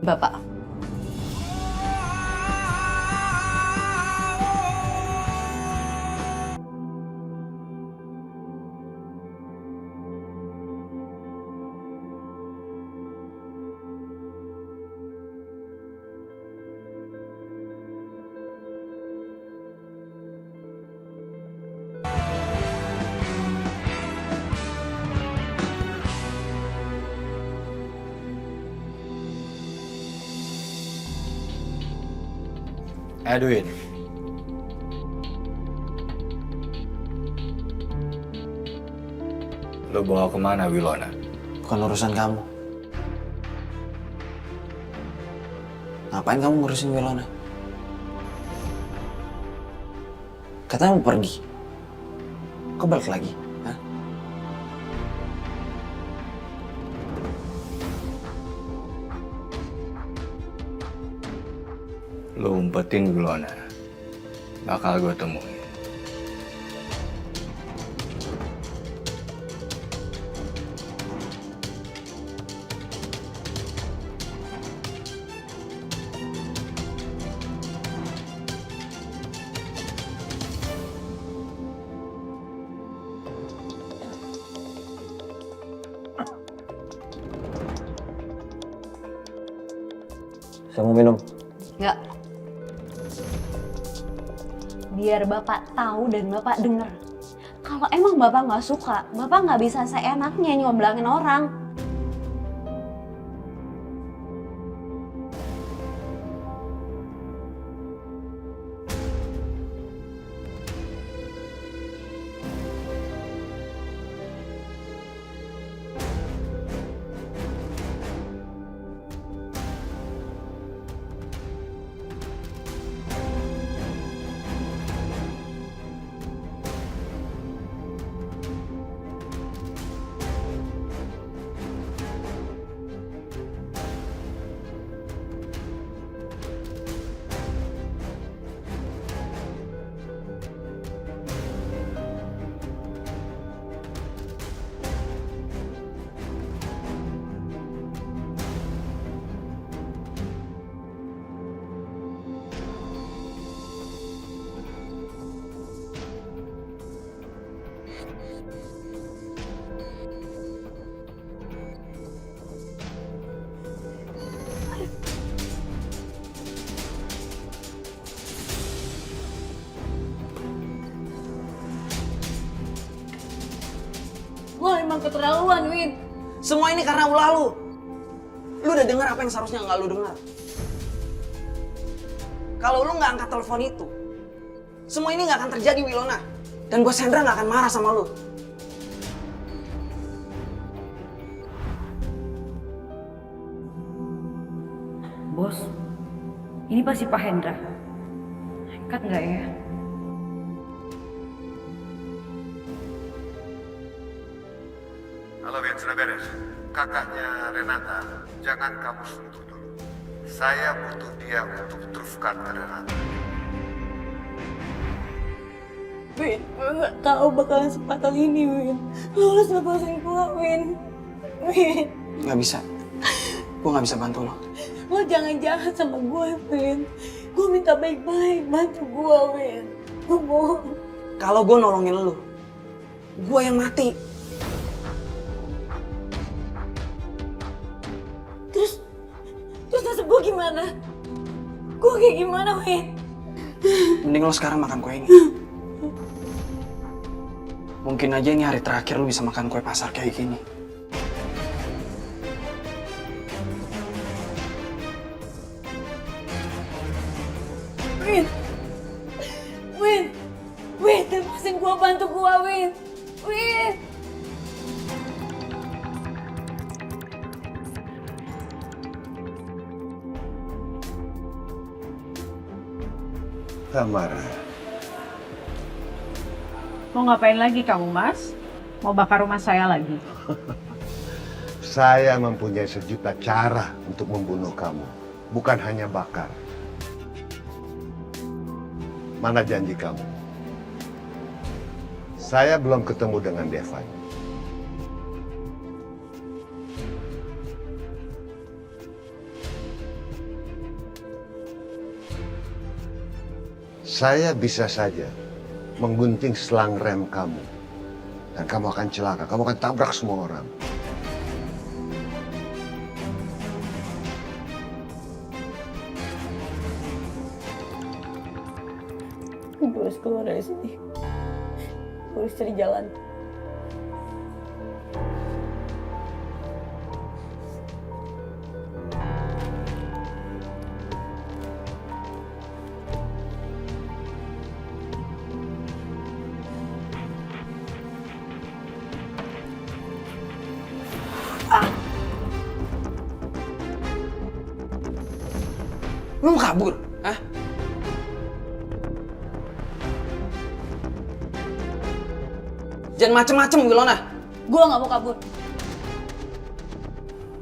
Speaker 5: Bapak.
Speaker 1: Edwin. Lo bawa kemana Wilona?
Speaker 3: Bukan urusan kamu. Ngapain kamu ngurusin Wilona? Katanya mau pergi. Kok balik lagi? Hah?
Speaker 1: Lo umpetin Wilona. Bakal gue temuin.
Speaker 6: Saya mau minum.
Speaker 5: Enggak. Biar Bapak tahu dan Bapak dengar. Kalau emang Bapak nggak suka, Bapak nggak bisa seenaknya nyoblangin orang.
Speaker 9: Lo emang keterlaluan, Win.
Speaker 3: Semua ini karena ulah lu. Lu udah dengar apa yang seharusnya nggak lu dengar. Kalau lu nggak angkat telepon itu, semua ini nggak akan terjadi, Wilona. Dan Bos Hendra nggak akan marah sama lu.
Speaker 9: Bos, ini pasti Pak Hendra. Angkat nggak ya?
Speaker 4: Halo Ben, sudah beres? Kakaknya Renata, jangan kamu sentuh dulu. Saya butuh dia untuk teruskan ke Renata.
Speaker 9: Win, gue nggak tahu bakalan sepatal ini, Win. Lo harus lepasin gue, Win. Win,
Speaker 3: Nggak bisa. Gue nggak bisa bantu lo.
Speaker 9: lo jangan jahat sama gue, Win. Gue minta baik-baik, bantu gue, Win. Gue mohon.
Speaker 3: Kalau gue nolongin lu, gue yang mati.
Speaker 9: Terus nasib gue gimana? Gue kayak gimana, Win?
Speaker 3: Mending lo sekarang makan kue ini. Mungkin aja ini hari terakhir lu bisa makan kue pasar kayak gini.
Speaker 9: Win, Win, Win, lepasin gue, bantu gue, Win. Win.
Speaker 4: Tamara,
Speaker 8: Mau ngapain lagi kamu, Mas? Mau bakar rumah saya lagi?
Speaker 4: saya mempunyai sejuta cara untuk membunuh kamu. Bukan hanya bakar. Mana janji kamu? Saya belum ketemu dengan Devan. Saya bisa saja menggunting selang rem kamu. Dan kamu akan celaka, kamu akan tabrak semua orang.
Speaker 9: Gue harus keluar dari sini. Gue harus cari jalan.
Speaker 3: Lu mau kabur? Hah? Jangan macem-macem, Wilona.
Speaker 9: Gue gak mau kabur.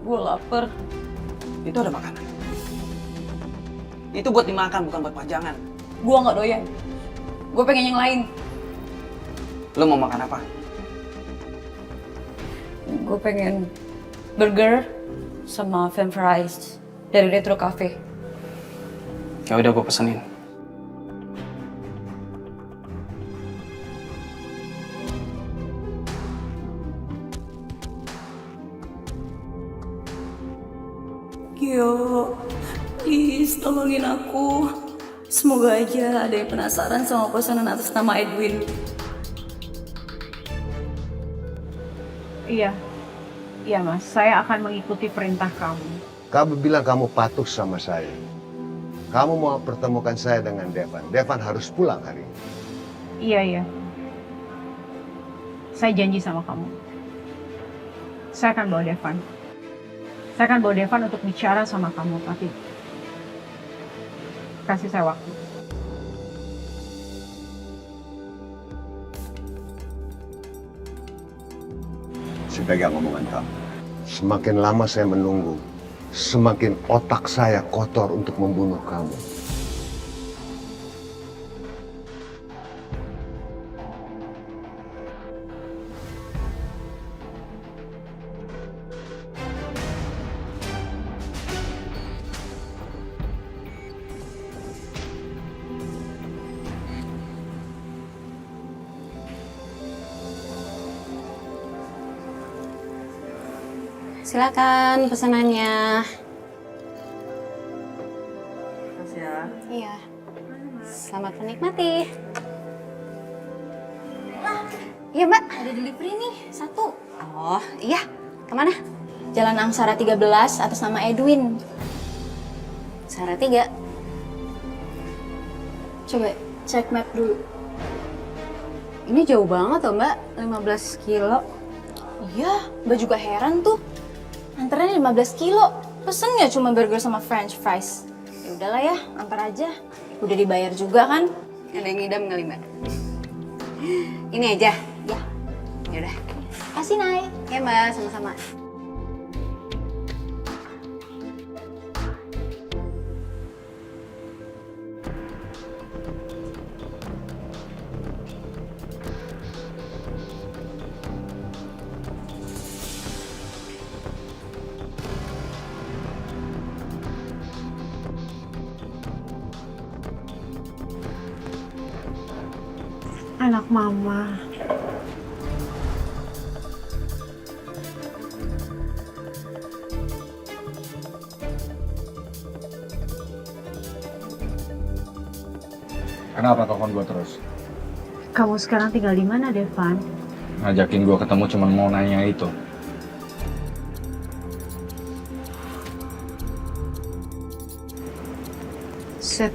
Speaker 9: Gue lapar.
Speaker 3: Itu ada makanan. Itu buat dimakan, bukan buat pajangan.
Speaker 9: Gue gak doyan. Gue pengen yang lain.
Speaker 3: Lu mau makan apa?
Speaker 9: Gue pengen burger sama french fries dari Retro Cafe.
Speaker 3: Ya udah, gue pesenin.
Speaker 9: Gio, please tolongin aku. Semoga aja ada yang penasaran sama pesanan atas nama Edwin.
Speaker 8: Iya. Iya, Mas. Saya akan mengikuti perintah kamu.
Speaker 4: Kamu bilang kamu patuh sama saya. Kamu mau pertemukan saya dengan Devan. Devan harus pulang hari ini.
Speaker 8: Iya, iya. Saya janji sama kamu. Saya akan bawa Devan. Saya akan bawa Devan untuk bicara sama kamu, tapi kasih saya waktu.
Speaker 4: Saya pegang omongan kamu. Semakin lama saya menunggu, semakin otak saya kotor untuk membunuh kamu.
Speaker 5: Silakan pesanannya.
Speaker 2: Mas ya.
Speaker 5: Iya. Selamat menikmati. Iya mbak, ada delivery nih, 1. Oh iya, kemana? Jalan Angsara 13 atas nama Edwin. Angsara 3. Coba cek map dulu. Ini jauh banget loh mbak, 15 kilo. Iya, mbak juga heran tuh. Antaranya 15 kilo, pesennya cuma burger sama french fries. Ya udahlah ya, antar aja. Udah dibayar juga kan? Ada yang ngidam kali mbak? Ini aja, ya. Yaudah. Kasih Nay. Ya mbak, sama-sama.
Speaker 8: Anak mama.
Speaker 1: Kenapa telepon gue terus?
Speaker 8: Kamu sekarang tinggal di mana, Devan?
Speaker 1: Ngajakin gue ketemu cuma mau nanya itu.
Speaker 8: Set.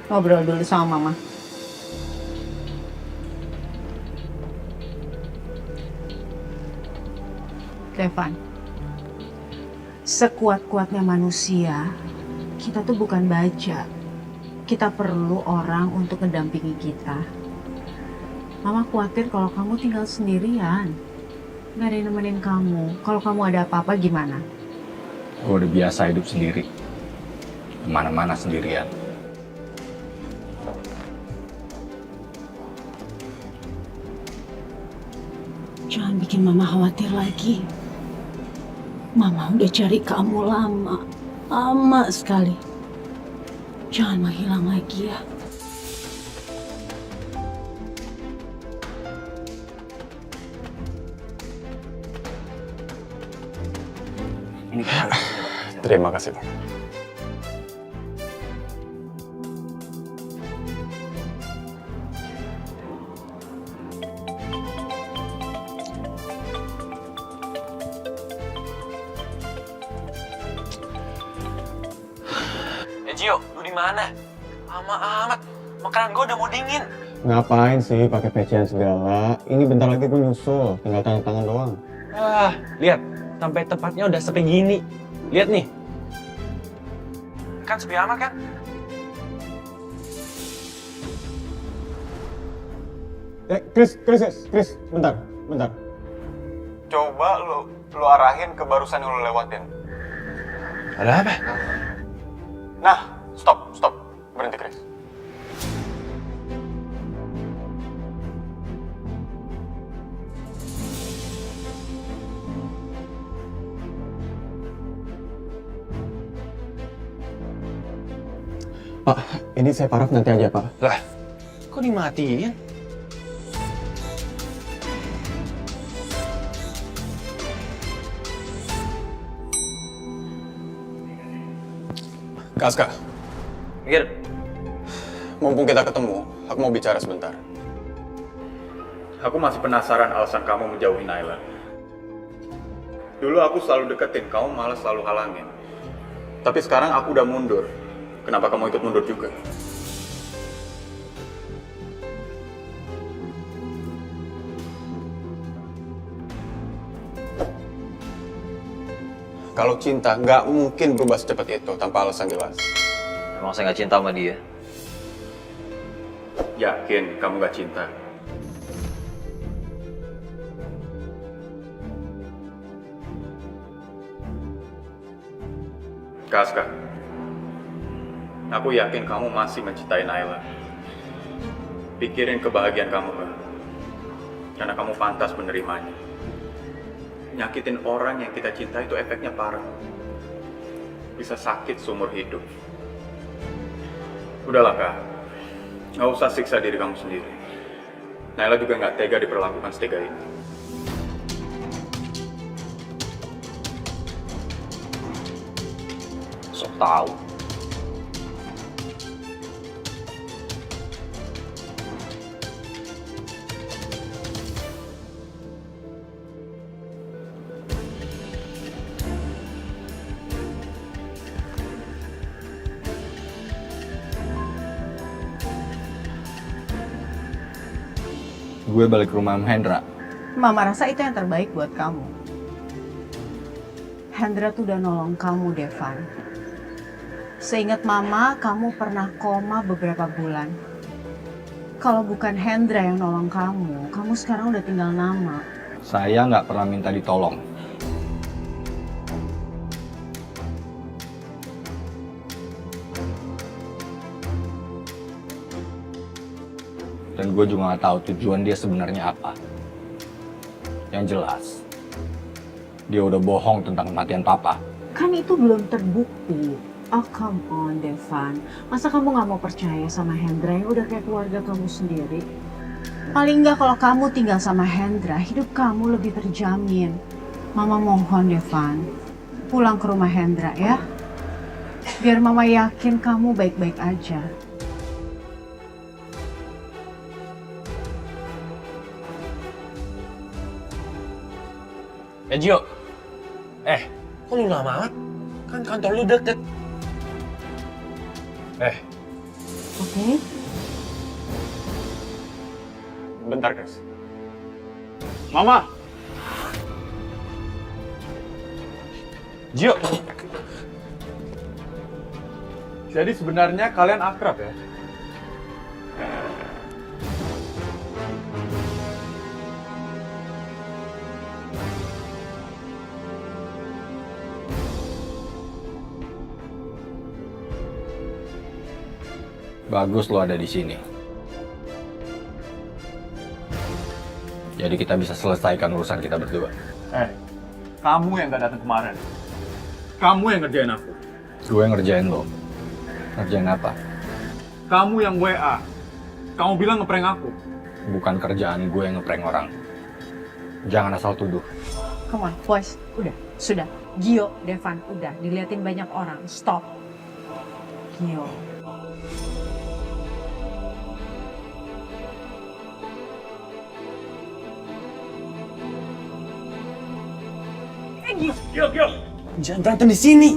Speaker 8: Ngobrol dulu sama mama. Devan, sekuat-kuatnya manusia, kita tuh bukan baja. Kita perlu orang untuk mendampingi kita. Mama khawatir kalau kamu tinggal sendirian. Nggak ada yang nemenin kamu. Kalau kamu ada apa-apa gimana?
Speaker 1: Gue udah biasa hidup sendiri. Kemana-mana sendirian.
Speaker 8: Jangan bikin mama khawatir lagi. Mama udah cari kamu lama sekali. Jangan menghilang lagi ya.
Speaker 3: Ini
Speaker 1: Terima kasih, Pak.
Speaker 7: Gio, lu di mana? Lama amat. Makanan gue udah mau dingin.
Speaker 3: Ngapain sih pakai pecian segala? Ini bentar lagi gue nyusul, tinggal tanda tangan doang.
Speaker 7: Ah, lihat. Sampai tempatnya udah sepi gini. Lihat nih. Kan sepi amat kan?
Speaker 3: Chris, bentar. Coba lu arahin ke barusan yang lu lewatin.
Speaker 7: Ada apa?
Speaker 3: Nah, stop. Berhenti, Chris. Pak, ini saya paraf nanti aja, Pak.
Speaker 7: Lah, kok dimatiin?
Speaker 1: Kaska,
Speaker 6: Mikir,
Speaker 1: mumpung kita ketemu, aku mau bicara sebentar. Aku masih penasaran alasan kamu menjauhi Naila. Dulu aku selalu deketin, kamu malah selalu halangin. Tapi sekarang aku udah mundur. Kenapa kamu ikut mundur juga? Kalau cinta, nggak mungkin berubah secepat itu tanpa alasan jelas.
Speaker 6: emang saya nggak cinta sama dia.
Speaker 1: Yakin kamu nggak cinta? Kaska, aku yakin kamu masih mencintai Naila. Pikirin kebahagiaan kamu, Kak. Karena kamu pantas menerimanya. Nyakitin orang yang kita cinta itu efeknya parah. Bisa sakit seumur hidup. Udahlah, Kak. Nggak usah siksa diri kamu sendiri. Naila juga nggak tega diperlakukan setega ini.
Speaker 6: tahu.
Speaker 1: Gue balik ke rumah Om Hendra.
Speaker 8: Mama rasa itu yang terbaik buat kamu. Hendra tuh udah nolong kamu, Devan. Seingat Mama, kamu pernah koma beberapa bulan. Kalau bukan Hendra yang nolong kamu sekarang udah tinggal nama.
Speaker 1: Saya nggak pernah minta ditolong. Dan gue juga nggak tahu tujuan dia sebenarnya apa. Yang jelas, dia udah bohong tentang kematian papa.
Speaker 8: Kan itu belum terbukti. Oh, come on, Devan. Masa kamu nggak mau percaya sama Hendra yang udah kayak keluarga kamu sendiri? Paling nggak kalau kamu tinggal sama Hendra, hidup kamu lebih terjamin. Mama mohon, Devan. Pulang ke rumah Hendra ya. Biar Mama yakin kamu baik-baik aja.
Speaker 7: Gio. Kok lu lama amat? Kan kantor lu deket.
Speaker 8: Oke?
Speaker 1: Bentar, Chris. Mama!
Speaker 7: Gio.
Speaker 1: Jadi sebenarnya kalian akrab ya? Bagus lo ada di sini. Jadi kita bisa selesaikan urusan kita berdua. Kamu yang gak datang kemarin. Kamu yang ngerjain aku. Gue yang ngerjain lo. Ngerjain apa? Kamu yang WA. Kamu bilang ngeprank aku. Bukan kerjaan gue yang ngeprank orang. Jangan asal tuduh.
Speaker 8: Come on, boys. Udah, sudah. Gio, Devan, udah. Diliatin banyak orang. Stop. Gio.
Speaker 7: Gio. Jangan berantem di sini.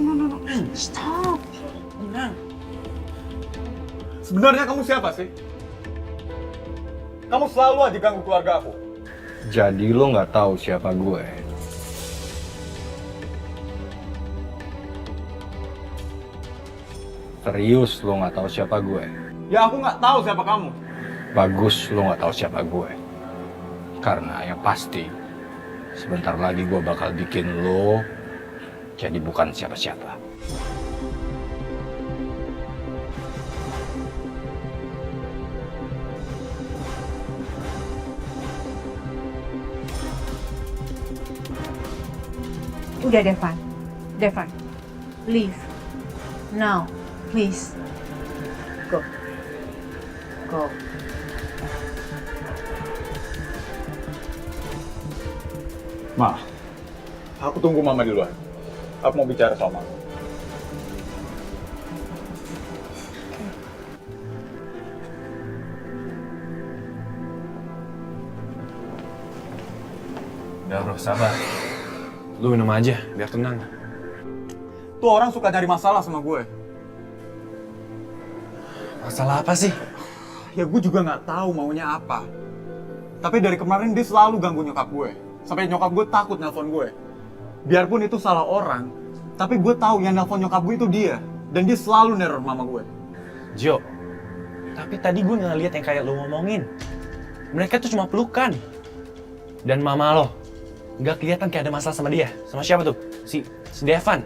Speaker 8: Stop.
Speaker 1: Sebenarnya kamu siapa sih? Kamu selalu aja ganggu keluarga aku. Jadi lo nggak tahu siapa gue. Serius lo nggak tahu siapa gue? Ya aku nggak tahu siapa kamu. Bagus lo nggak tahu siapa gue. Karena yang pasti sebentar lagi gue bakal bikin lo jadi bukan siapa-siapa.
Speaker 8: Udah, Devan. Devan, leave. Now, please. Go. Go.
Speaker 1: Ma, aku tunggu Mama di luar. Aku mau bicara sama Mama.
Speaker 7: Udah bro, sabar. Lu minum aja, biar tenang.
Speaker 1: Tuh orang suka nyari masalah sama gue.
Speaker 7: Masalah apa sih?
Speaker 1: Ya gue juga nggak tahu maunya apa. Tapi dari kemarin dia selalu ganggu nyokap gue. Sampai nyokap gue takut nelpon gue. Biarpun itu salah orang, tapi gue tahu yang nelpon nyokap gue itu dia. Dan dia selalu neror mama gue.
Speaker 7: Gio, tapi tadi gue ngeliat yang kayak lu ngomongin. Mereka tuh cuma pelukan. Dan mama lo, nggak kelihatan kayak ada masalah sama dia. Sama siapa tuh? Si Devan.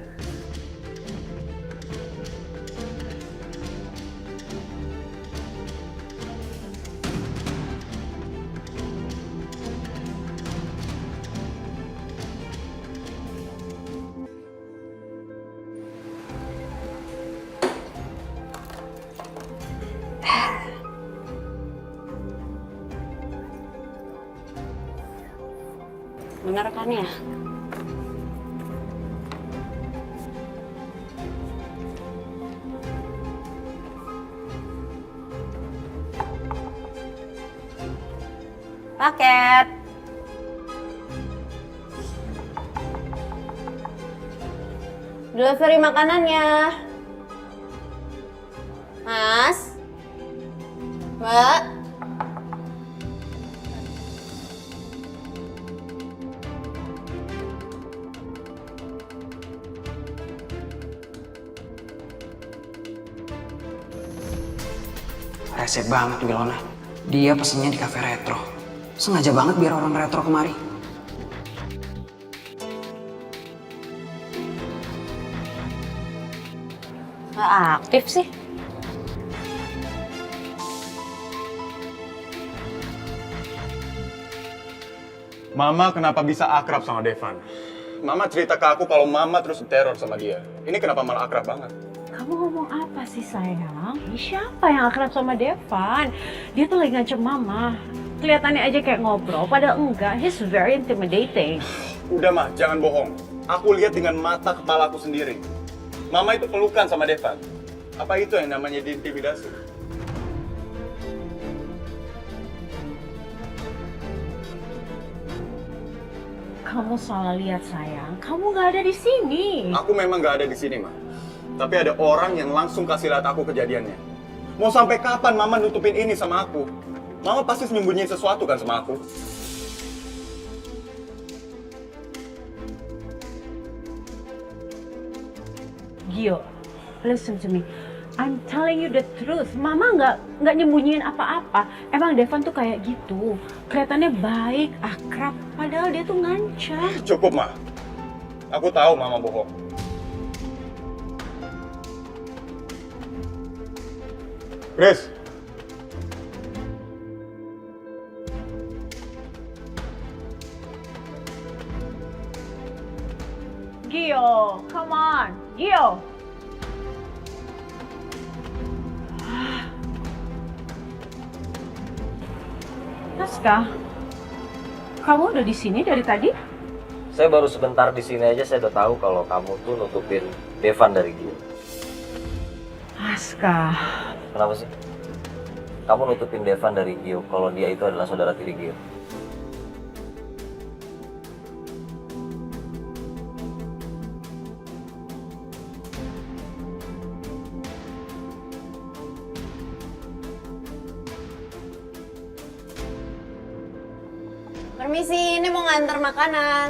Speaker 5: Bener kan ya? Paket. Delivery makanannya. Mas. Mbak.
Speaker 3: Rese banget Wilona. Dia pesennya di cafe retro. Sengaja banget biar orang retro kemari.
Speaker 5: Nggak aktif sih.
Speaker 1: Mama kenapa bisa akrab sama Devan? Mama cerita ke aku kalau Mama terus teror sama dia. Ini kenapa malah akrab banget?
Speaker 8: Kamu ngomong apa sih sayang? Siapa yang akrab sama Devan? Dia tuh lagi ngancem mama. Kelihatannya aja kayak ngobrol, padahal enggak. He's very intimidating.
Speaker 1: Udah mah, jangan bohong. Aku lihat dengan mata kepala aku sendiri. Mama itu pelukan sama Devan. Apa itu yang namanya diintimidasi?
Speaker 8: Kamu salah lihat sayang. Kamu nggak ada di sini.
Speaker 1: Aku memang gak ada di sini, Ma. Tapi ada orang yang langsung kasih lihat aku kejadiannya. Mau sampai kapan Mama nutupin ini sama aku? Mama pasti nyembunyiin sesuatu kan sama aku?
Speaker 8: Gio, listen to me. I'm telling you the truth. Mama nggak nyembunyiin apa-apa. Emang Devan tuh kayak gitu. Kelihatannya baik, akrab. Padahal dia tuh ngancam.
Speaker 1: Cukup, Ma. Aku tahu Mama bohong. Chris.
Speaker 8: Gio, come on. Gio. Naskah, kamu udah di sini dari tadi?
Speaker 6: Saya baru sebentar di sini aja saya udah tahu kalau kamu tuh nutupin Devan dari Gio.
Speaker 8: Naskah,
Speaker 6: Kenapa sih? Kamu nutupin Devan dari Gio kalau dia itu adalah saudara tiri Gio.
Speaker 5: Permisi, ini mau ngantar makanan.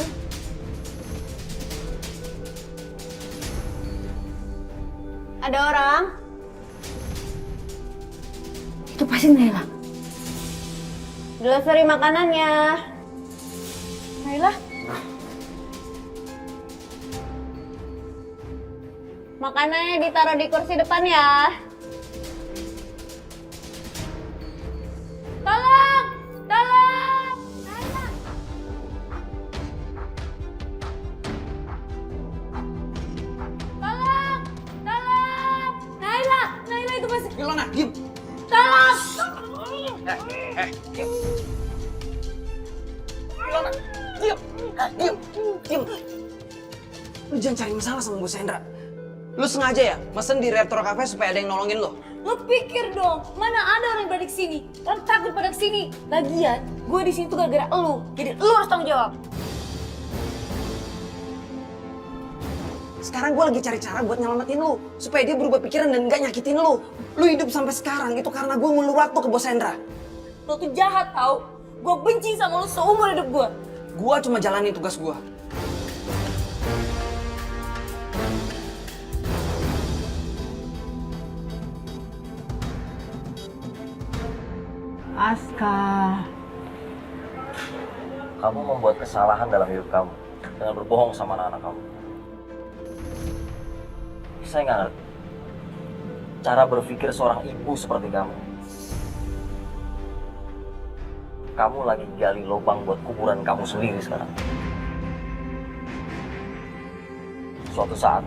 Speaker 5: Ada orang?
Speaker 9: Itu pasti Naila.
Speaker 5: Delivery makanannya.
Speaker 9: Naila?
Speaker 5: Makanannya ditaruh di kursi depan ya. Tolong! Tolong! Naila! Tolong! Tolong! Naila! Naila itu masih...
Speaker 3: Wilona, diam.
Speaker 5: Tolong!
Speaker 3: Wilona, diam. Diam. Lu jangan cari masalah sama Bu Sandra. Lu sengaja ya mesen di Retro Cafe supaya ada yang nolongin lo.
Speaker 9: Lo pikir dong, mana ada orang yang berani kesini? Orang takut pada kesini. Lagian, gue di sini tuh gara-gara elu. Jadi lu harus tanggung jawab.
Speaker 3: Sekarang gue lagi cari cara buat nyelamatin lu supaya dia berubah pikiran dan gak nyakitin lu. Lu hidup sampai sekarang itu karena gue ngulur waktu ke Bos Hendra.
Speaker 9: Lo tuh jahat tau. Gue benci sama lo seumur hidup gue.
Speaker 3: Gue cuma jalanin tugas gue.
Speaker 8: Aska.
Speaker 6: Kamu membuat kesalahan dalam hidup kamu dengan berbohong sama anak-anak kamu. Saya nggak ngerti cara berpikir seorang ibu seperti kamu. Kamu lagi gali lubang buat kuburan kamu sendiri sekarang. Suatu saat,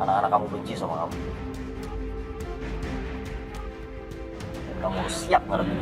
Speaker 6: anak-anak kamu benci sama kamu. Dan kamu harus siap ngerti.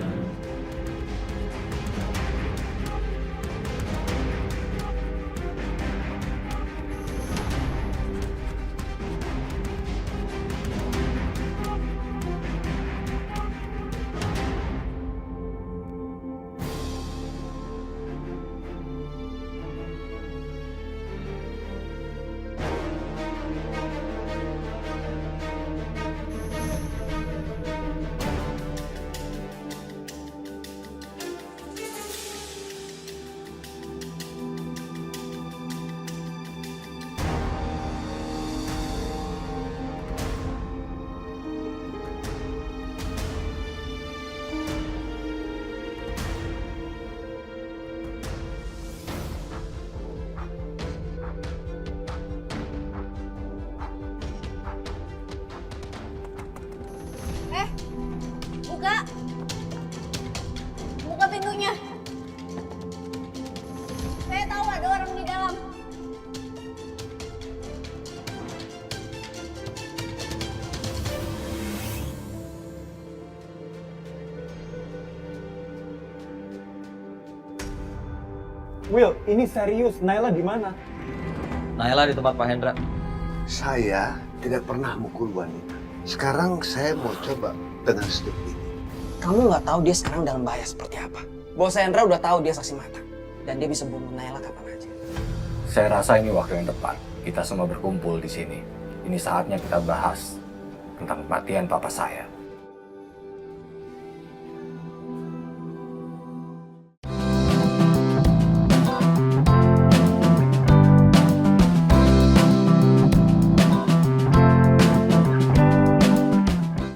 Speaker 10: Will, ini serius. Naila di mana?
Speaker 6: Naila di tempat Pak Hendra.
Speaker 4: Saya tidak pernah mukul wanita. Sekarang saya mau coba dengan step ini.
Speaker 3: Kamu nggak tahu dia sekarang dalam bahaya seperti apa. Bos Hendra udah tahu dia saksi mata. Dan dia bisa bunuh Naila kapan aja.
Speaker 11: Saya rasa ini waktu yang tepat. Kita semua berkumpul di sini. Ini saatnya kita bahas tentang kematian papa saya.